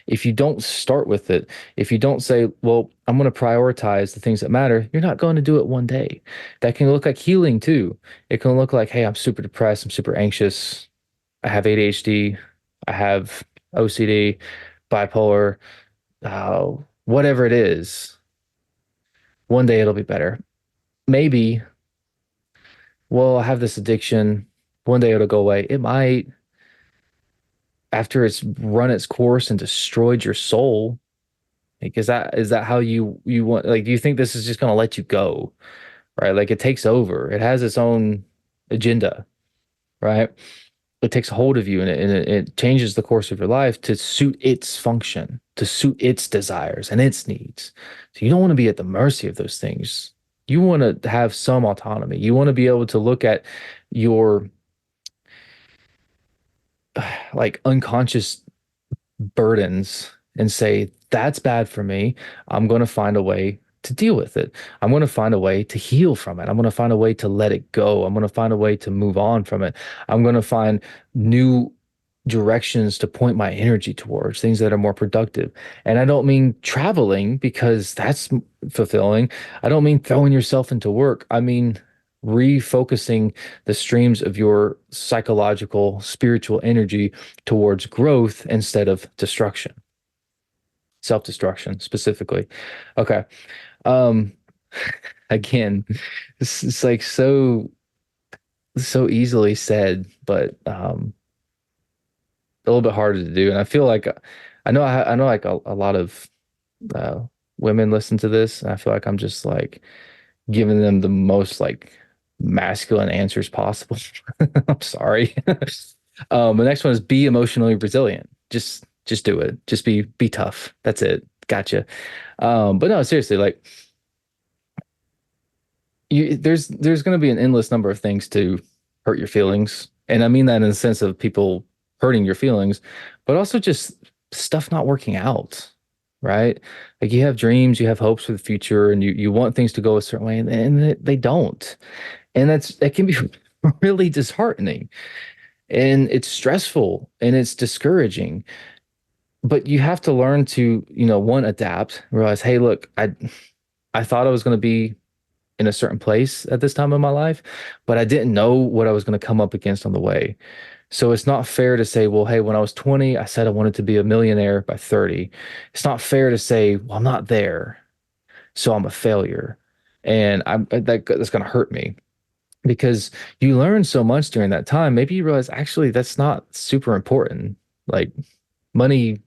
If you don't start with it, if you don't say, well, I'm going to prioritize the things that matter, you're not going to do it one day. That can look like healing too. It can look like, hey, I'm super depressed, I'm super anxious, I have ADHD, I have OCD, bipolar, uh, whatever it is. One day it'll be better. Maybe, well, I have this addiction. One day it'll go away. It might, after it's run its course and destroyed your soul. Like, is that how you want? Like, do you think this is just gonna let you go? Right? Like, it takes over. It has its own agenda, right? it takes hold of you, and it changes the course of your life to suit its function, to suit its desires and its needs. So you don't want to be at the mercy of those things. You want to have some autonomy. You want to be able to look at your like unconscious burdens and say, that's bad for me. I'm going to find a way to deal with it. I'm going to find a way to heal from it. I'm going to find a way to let it go. I'm going to find a way to move on from it. I'm going to find new directions to point my energy towards, things that are more productive. And I don't mean traveling because that's fulfilling. I don't mean throwing yourself into work. I mean refocusing the streams of your psychological, spiritual energy towards growth instead of destruction, self-destruction specifically. Okay. Um, again, it's like so easily said, but a little bit harder to do. And I feel like I know like a lot of uh, women listen to this, and I feel like I'm just like giving them the most like masculine answers possible. I'm sorry. The next one is be emotionally resilient. Just do it. Just be tough. That's it. Gotcha. But no, seriously, like there's going to be an endless number of things to hurt your feelings, and I mean that in the sense of people hurting your feelings, but also just stuff not working out, right? Like you have dreams, you have hopes for the future, and you want things to go a certain way, and they don't, and that can be really disheartening, and it's stressful, and it's discouraging. But you have to learn to, one, adapt, realize, hey, look, I thought I was going to be in a certain place at this time in my life, but I didn't know what I was going to come up against on the way. So it's not fair to say, well, hey, when I was 20, I said I wanted to be a millionaire by 30. It's not fair to say, well, I'm not there, so I'm a failure. And that's going to hurt me because you learn so much during that time. Maybe you realize actually that's not super important. Like money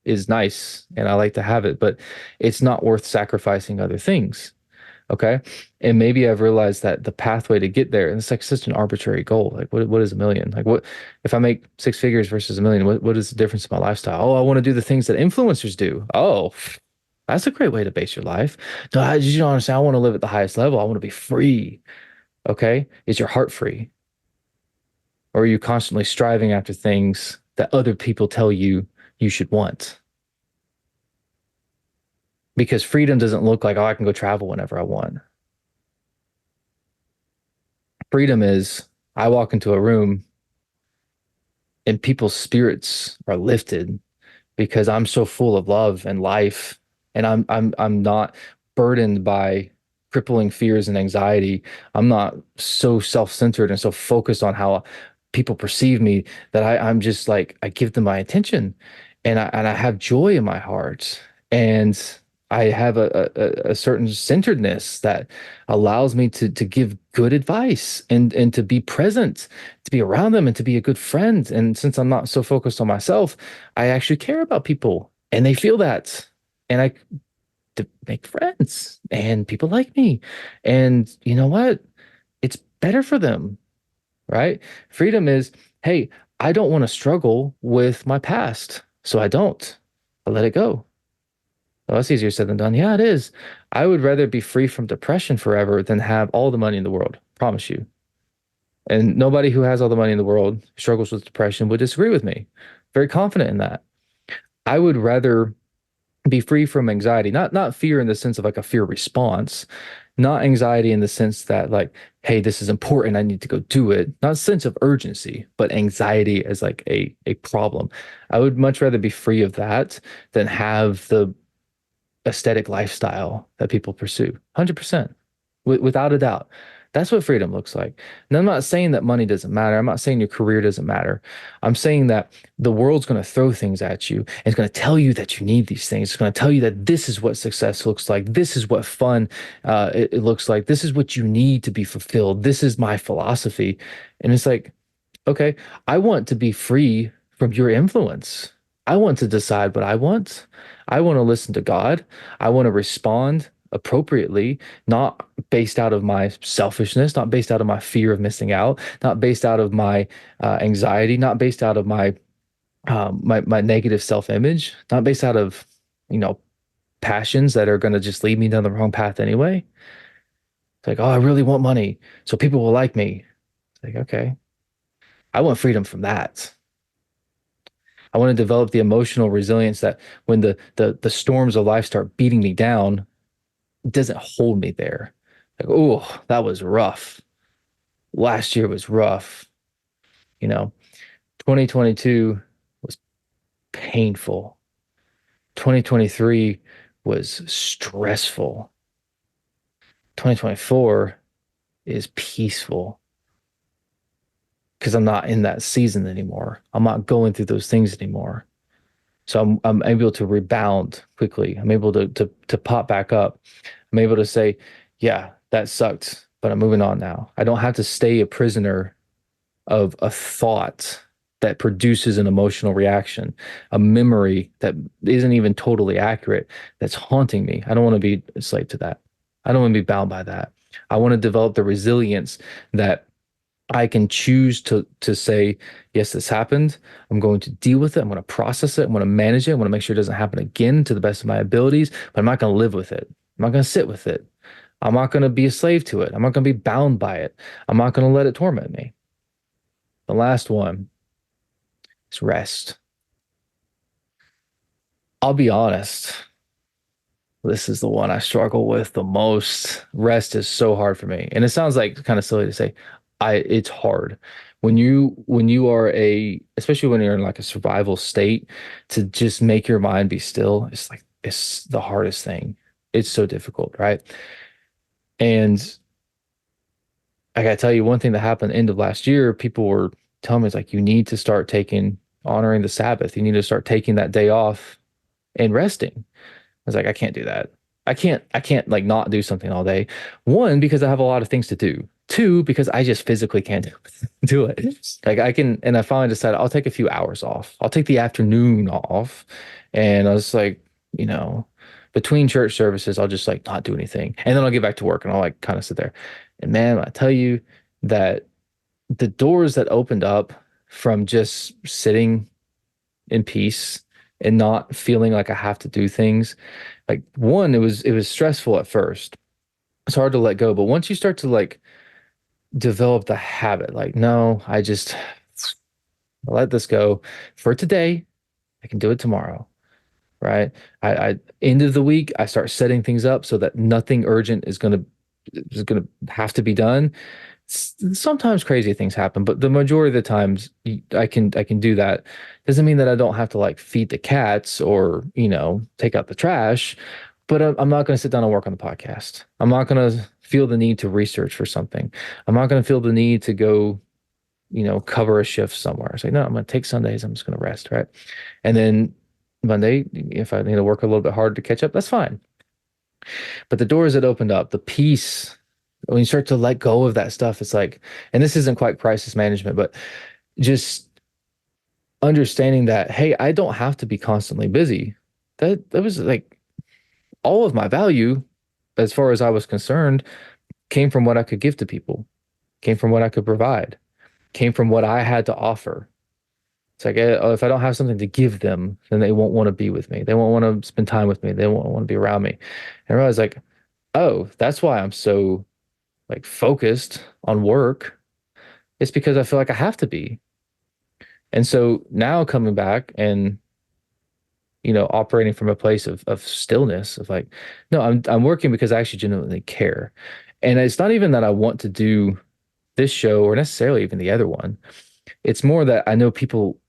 is nice and I like to have it, but it's not worth sacrificing other things. Okay. And maybe I've realized that the pathway to get there, and it's like such an arbitrary goal. Like what is a million? Like what if I make six figures versus a million? What is the difference in my lifestyle? Oh, I want to do the things that influencers do. Oh, that's a great way to base your life. No, you don't understand. I want to live at the highest level. I want to be free. Okay. Is your heart free? Or are you constantly striving after things that other people tell you you should want? Because freedom doesn't look like, oh, I can go travel whenever I want. Freedom is I walk into a room and people's spirits are lifted because I'm so full of love and life, and I'm not burdened by crippling fears and anxiety. I'm not so self-centered and so focused on how people perceive me that I'm just like I give them my attention, and I have joy in my heart, and I have a certain centeredness that allows me to give good advice and to be present, to be around them and to be a good friend. And since I'm not so focused on myself, I actually care about people and they feel that. And I to make friends and people like me. And you know what? It's better for them, right? Freedom is, hey, I don't want to struggle with my past, so I don't. I let it go. Well, that's easier said than done. Yeah, it is. I would rather be free from depression forever than have all the money in the world. Promise you. And nobody who has all the money in the world struggles with depression would disagree with me. Very confident in that. I would rather be free from anxiety, not fear in the sense of like a fear response, not anxiety in the sense that like, hey, this is important, I need to go do it. Not a sense of urgency, but anxiety as like a problem. I would much rather be free of that than have the aesthetic lifestyle that people pursue. 100%, without a doubt. That's what freedom looks like. And I'm not saying that money doesn't matter. I'm not saying your career doesn't matter. I'm saying that the world's going to throw things at you and it's going to tell you that you need these things. It's going to tell you that this is what success looks like. This is what fun it looks like. This is what you need to be fulfilled. This is my philosophy. And it's like, okay, I want to be free from your influence. I want to decide what I want. I want to listen to God. I want to respond appropriately, not based out of my selfishness, not based out of my fear of missing out, not based out of my anxiety, not based out of my negative self-image, not based out of, you know, passions that are going to just lead me down the wrong path anyway. It's like, oh, I really want money, so people will like me. It's like, okay, I want freedom from that. I want to develop the emotional resilience that when the storms of life start beating me down, it doesn't hold me there. Like, oh, that was rough. Last year was rough. You know, 2022 was painful. 2023 was stressful. 2024 is peaceful because I'm not in that season anymore. I'm not going through those things anymore. So I'm able to rebound quickly. I'm able to pop back up. I'm able to say, yeah, that sucked, but I'm moving on now. I don't have to stay a prisoner of a thought that produces an emotional reaction, a memory that isn't even totally accurate, that's haunting me. I don't want to be a slave to that. I don't want to be bound by that. I want to develop the resilience that I can choose to say, yes, this happened. I'm going to deal with it. I'm going to process it. I'm going to manage it. I'm going to make sure it doesn't happen again to the best of my abilities, but I'm not going to live with it. I'm not going to sit with it. I'm not going to be a slave to it. I'm not going to be bound by it. I'm not going to let it torment me. The last one is rest. I'll be honest. This is the one I struggle with the most. Rest is so hard for me. And it sounds like kind of silly to say. It's hard. When you are especially when you're in like a survival state, to just make your mind be still, it's like it's the hardest thing. It's so difficult, right? And I gotta tell you one thing that happened end of last year, people were telling me it's like you need to start honoring the Sabbath. You need to start taking that day off and resting. Was like, I can't do that. I can't like not do something all day. One, because I have a lot of things to do. Two, because I just physically can't do it. Like I can, and I finally decided I'll take a few hours off. I'll take the afternoon off. And I was like, you know, between church services, I'll just like not do anything. And then I'll get back to work and I'll like kind of sit there. And man, I tell you that the doors that opened up from just sitting in peace and not feeling like I have to do things. Like one, it was stressful at first. It's hard to let go, but once you start to like develop the habit, like, no, I let this go for today. I can do it tomorrow, right? I end of the week, I start setting things up so that nothing urgent is gonna have to be done. Sometimes crazy things happen, but the majority of the times I can do that. Doesn't mean that I don't have to like feed the cats or, take out the trash, but I'm not going to sit down and work on the podcast. I'm not going to feel the need to research for something. I'm not going to feel the need to go, cover a shift somewhere. It's like, no, I'm going to take Sundays. I'm just going to rest, right? And then Monday, if I need to work a little bit hard to catch up, that's fine. But the doors that opened up, the peace, when you start to let go of that stuff, it's like, and this isn't quite crisis management, but just understanding that, hey, I don't have to be constantly busy. That was like all of my value, as far as I was concerned, came from what I could give to people, came from what I could provide, came from what I had to offer. It's like, if I don't have something to give them, then they won't want to be with me. They won't want to spend time with me. They won't want to be around me. And I realized like, oh, that's why I'm so like focused on work. It's because I feel like I have to be. And so now coming back and operating from a place of stillness, of like, no, I'm working because I actually genuinely care. And it's not even that I want to do this show or necessarily even the other one. It's more that I know people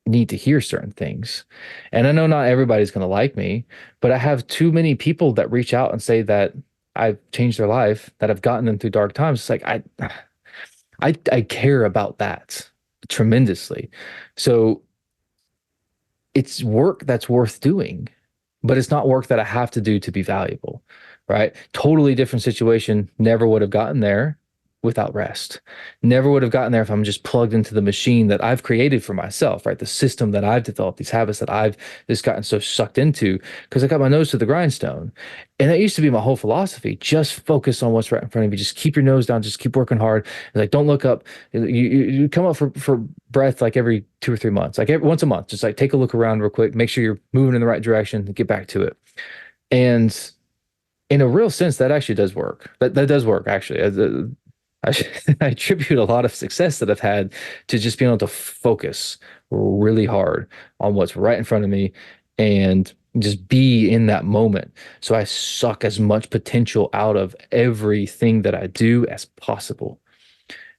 need to hear certain things. And I know not everybody's going to like me, but I have too many people that reach out and say that I've changed their life, that I've gotten them through dark times. It's like I care about that tremendously. So it's work that's worth doing, but it's not work that I have to do to be valuable, right? Totally different situation. Never would have gotten there. without rest. Never would have gotten there if I'm just plugged into the machine that I've created for myself, right? The system that I've developed, these habits that I've just gotten so sucked into because I got my nose to the grindstone. And that used to be my whole philosophy. Just focus on what's right in front of you. Just keep your nose down. Just keep working hard. Like, don't look up. You come up for breath like every 2 or 3 months, like once a month. Just like take a look around real quick. Make sure you're moving in the right direction and get back to it. And in a real sense, that actually does work. That does work actually. I, I attribute a lot of success that I've had to just being able to focus really hard on what's right in front of me and just be in that moment. So I suck as much potential out of everything that I do as possible.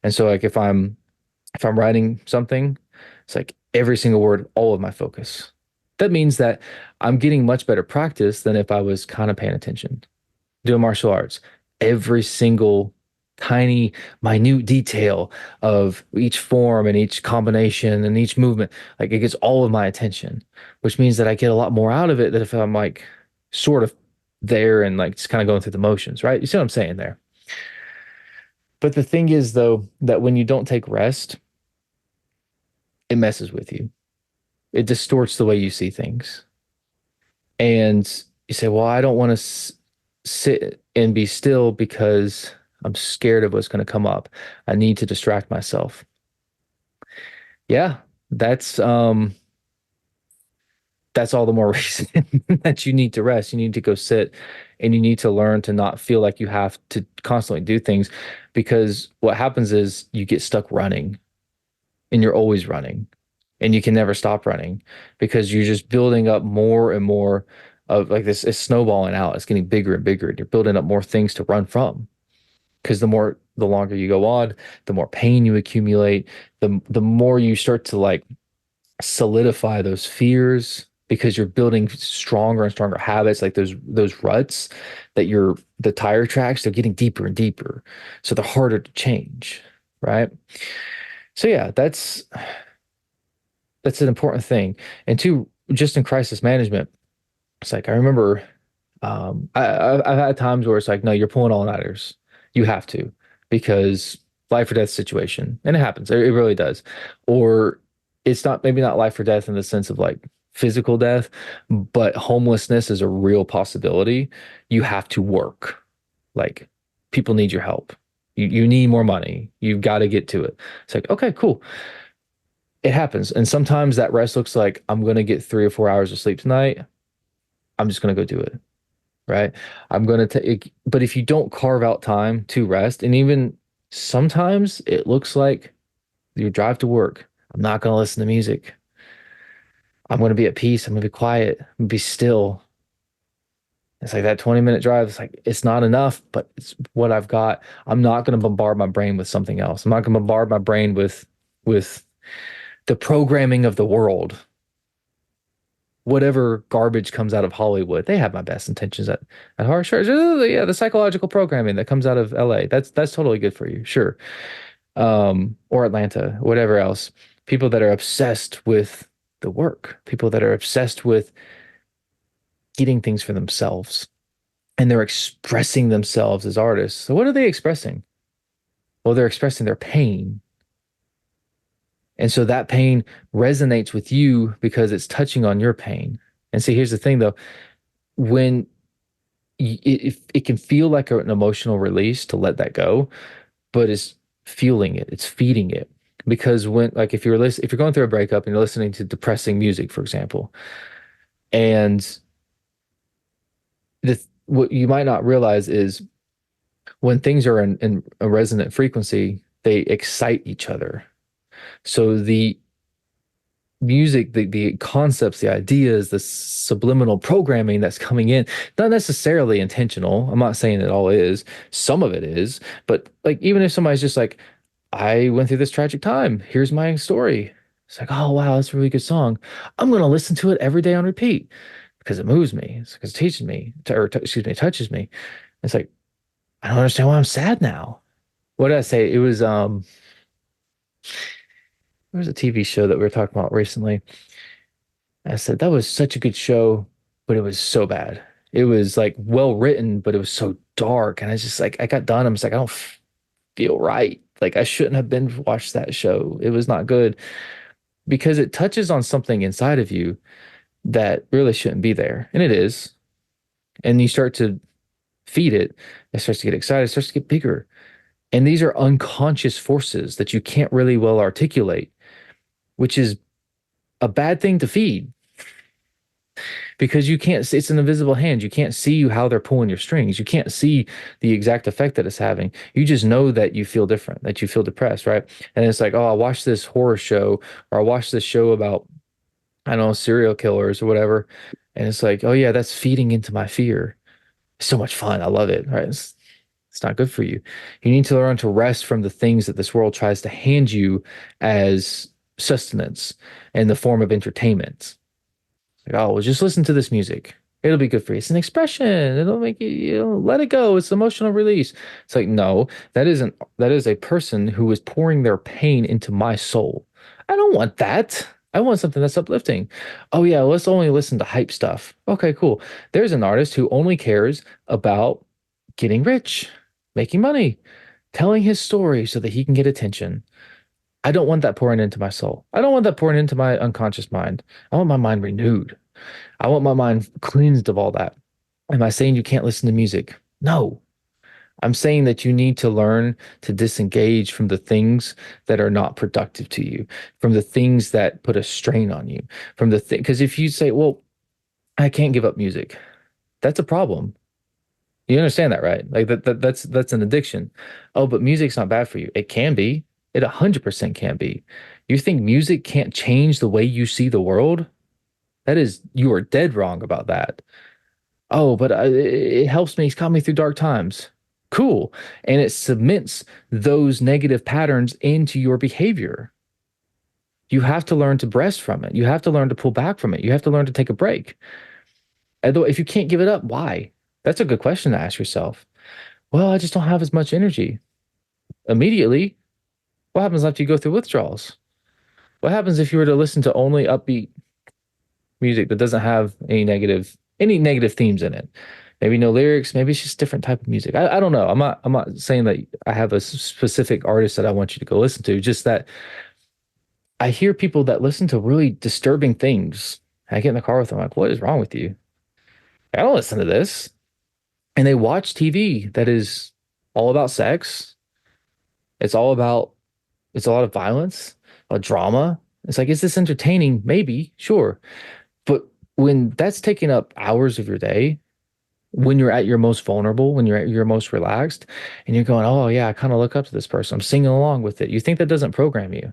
And so like if I'm writing something, it's like every single word, all of my focus. That means that I'm getting much better practice than if I was kind of paying attention doing martial arts, every single tiny, minute detail of each form and each combination and each movement, like it gets all of my attention, which means that I get a lot more out of it than if I'm like sort of there and like just kind of going through the motions, right? You see what I'm saying there? But the thing is, though, that when you don't take rest, it messes with you. It distorts the way you see things. And you say, well, I don't want to sit and be still because I'm scared of what's going to come up. I need to distract myself. Yeah, that's that's all the more reason that you need to rest. You need to go sit and you need to learn to not feel like you have to constantly do things because what happens is you get stuck running and you're always running and you can never stop running because you're just building up more and more of like this, it's snowballing out. It's getting bigger and bigger. And you're building up more things to run from because the longer you go on, the more pain you accumulate, the more you start to like solidify those fears because you're building stronger and stronger habits like those ruts that the tire tracks, they're getting deeper and deeper. So they're harder to change, right? So yeah, that's an important thing. And two, just in crisis management, it's like I remember I've had times where it's like, no, you're pulling all-nighters. You have to because life or death situation. And it happens. It really does. Or it's not maybe not life or death in the sense of like physical death, but homelessness is a real possibility. You have to work. Like people need your help. You need more money. You've got to get to it. It's like, okay, cool. It happens. And sometimes that rest looks like I'm going to get 3 or 4 hours of sleep tonight. I'm just going to go do it. Right. I'm going to take, but if you don't carve out time to rest, and even sometimes it looks like you drive to work, I'm not going to listen to music. I'm going to be at peace. I'm going to be quiet. I'm going to be still. It's like that 20-minute drive. It's like, it's not enough, but it's what I've got. I'm not going to bombard my brain with something else. I'm not going to bombard my brain with the programming of the world. Whatever garbage comes out of Hollywood, they have my best intentions at heart. Sure, yeah, the psychological programming that comes out of LA, that's totally good for you, sure. Or Atlanta, whatever else. People that are obsessed with the work, people that are obsessed with getting things for themselves, and they're expressing themselves as artists. So what are they expressing? Well, they're expressing their pain. And so that pain resonates with you because it's touching on your pain. And see, here's the thing though, when it can feel like an emotional release to let that go, but it's fueling it, it's feeding it. Because when, like, if you're going through a breakup and you're listening to depressing music, for example, and what you might not realize is when things are in a resonant frequency, they excite each other. So the music, the concepts, the ideas, the subliminal programming that's coming in, not necessarily intentional. I'm not saying it all is. Some of it is, but like even if somebody's just like, I went through this tragic time. Here's my story. It's like, oh wow, that's a really good song. I'm gonna listen to it every day on repeat because it moves me. It's because it teaches me, excuse me, it touches me. It's like, I don't understand why I'm sad now. What did I say? There was a TV show that we were talking about recently. I said that was such a good show, but it was so bad. It was like well written, but it was so dark. And I just like I got done. I'm just like, I don't feel right. Like I shouldn't have been watched that show. It was not good because it touches on something inside of you that really shouldn't be there. And it is. And you start to feed it, it starts to get excited, it starts to get bigger. And these are unconscious forces that you can't really well articulate, which is a bad thing to feed because you can't, it's an invisible hand. You can't see how they're pulling your strings. You can't see the exact effect that it's having. You just know that you feel different, that you feel depressed, right? And it's like, oh, I watched this horror show or I watched this show about, I don't know, serial killers or whatever. And it's like, oh, yeah, that's feeding into my fear. It's so much fun. I love it, right? It's not good for you. You need to learn to rest from the things that this world tries to hand you as sustenance in the form of entertainment. Like, oh, well, just listen to this music. It'll be good for you. It's an expression. It'll make you, let it go. It's emotional release. It's like, no, that is a person who is pouring their pain into my soul. I don't want that. I want something that's uplifting. Oh yeah, let's only listen to hype stuff. Okay, cool. There's an artist who only cares about getting rich, making money, telling his story so that he can get attention. I don't want that pouring into my soul. I don't want that pouring into my unconscious mind. I want my mind renewed. I want my mind cleansed of all that. Am I saying you can't listen to music? No. I'm saying that you need to learn to disengage from the things that are not productive to you, from the things that put a strain on you, from the thing. Because if you say, well, I can't give up music, that's a problem. You understand that, right? Like that's an addiction. Oh, but music's not bad for you. It can be. It 100% can be. You think music can't change the way you see the world? That is, you are dead wrong about that. Oh, but it helps me. It's got me through dark times. Cool. And it cements those negative patterns into your behavior. You have to learn to breast from it. You have to learn to pull back from it. You have to learn to take a break. Although, if you can't give it up, why? That's a good question to ask yourself. Well, I just don't have as much energy. Immediately, what happens after you go through withdrawals? What happens if you were to listen to only upbeat music that doesn't have any negative themes in it? Maybe no lyrics, maybe it's just different type of music. I don't know. I'm not saying that I have a specific artist that I want you to go listen to, just that I hear people that listen to really disturbing things. I get in the car with them, like, what is wrong with you? I don't listen to this. And they watch TV that is all about sex. It's all about, it's a lot of violence, a drama. It's like, is this entertaining? Maybe, sure. But when that's taking up hours of your day, when you're at your most vulnerable, when you're at your most relaxed, and you're going, oh, yeah, I kind of look up to this person. I'm singing along with it. You think that doesn't program you?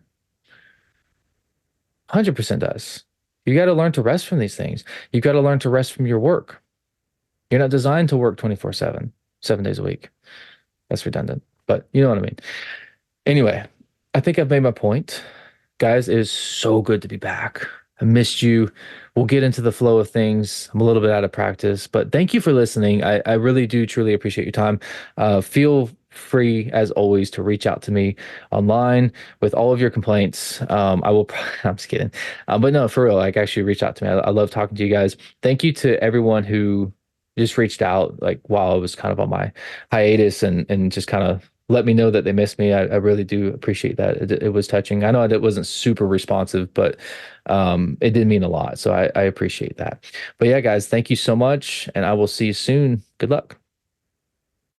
100% does. You got to learn to rest from these things. You got to learn to rest from your work. You're not designed to work 24/7, 7 days a week. That's redundant, but you know what I mean. Anyway, I think I've made my point. Guys, it is so good to be back. I missed you. We'll get into the flow of things. I'm a little bit out of practice, but thank you for listening. I really do truly appreciate your time. Feel free, as always, to reach out to me online with all of your complaints. I will, I'm just kidding. But no, for real, like actually reach out to me. I love talking to you guys. Thank you to everyone who just reached out like while I was kind of on my hiatus and just kind of let me know that they missed me. I really do appreciate that. It was touching. I know it wasn't super responsive, but it did mean a lot. So I appreciate that. But yeah, guys, thank you so much, and I will see you soon. Good luck.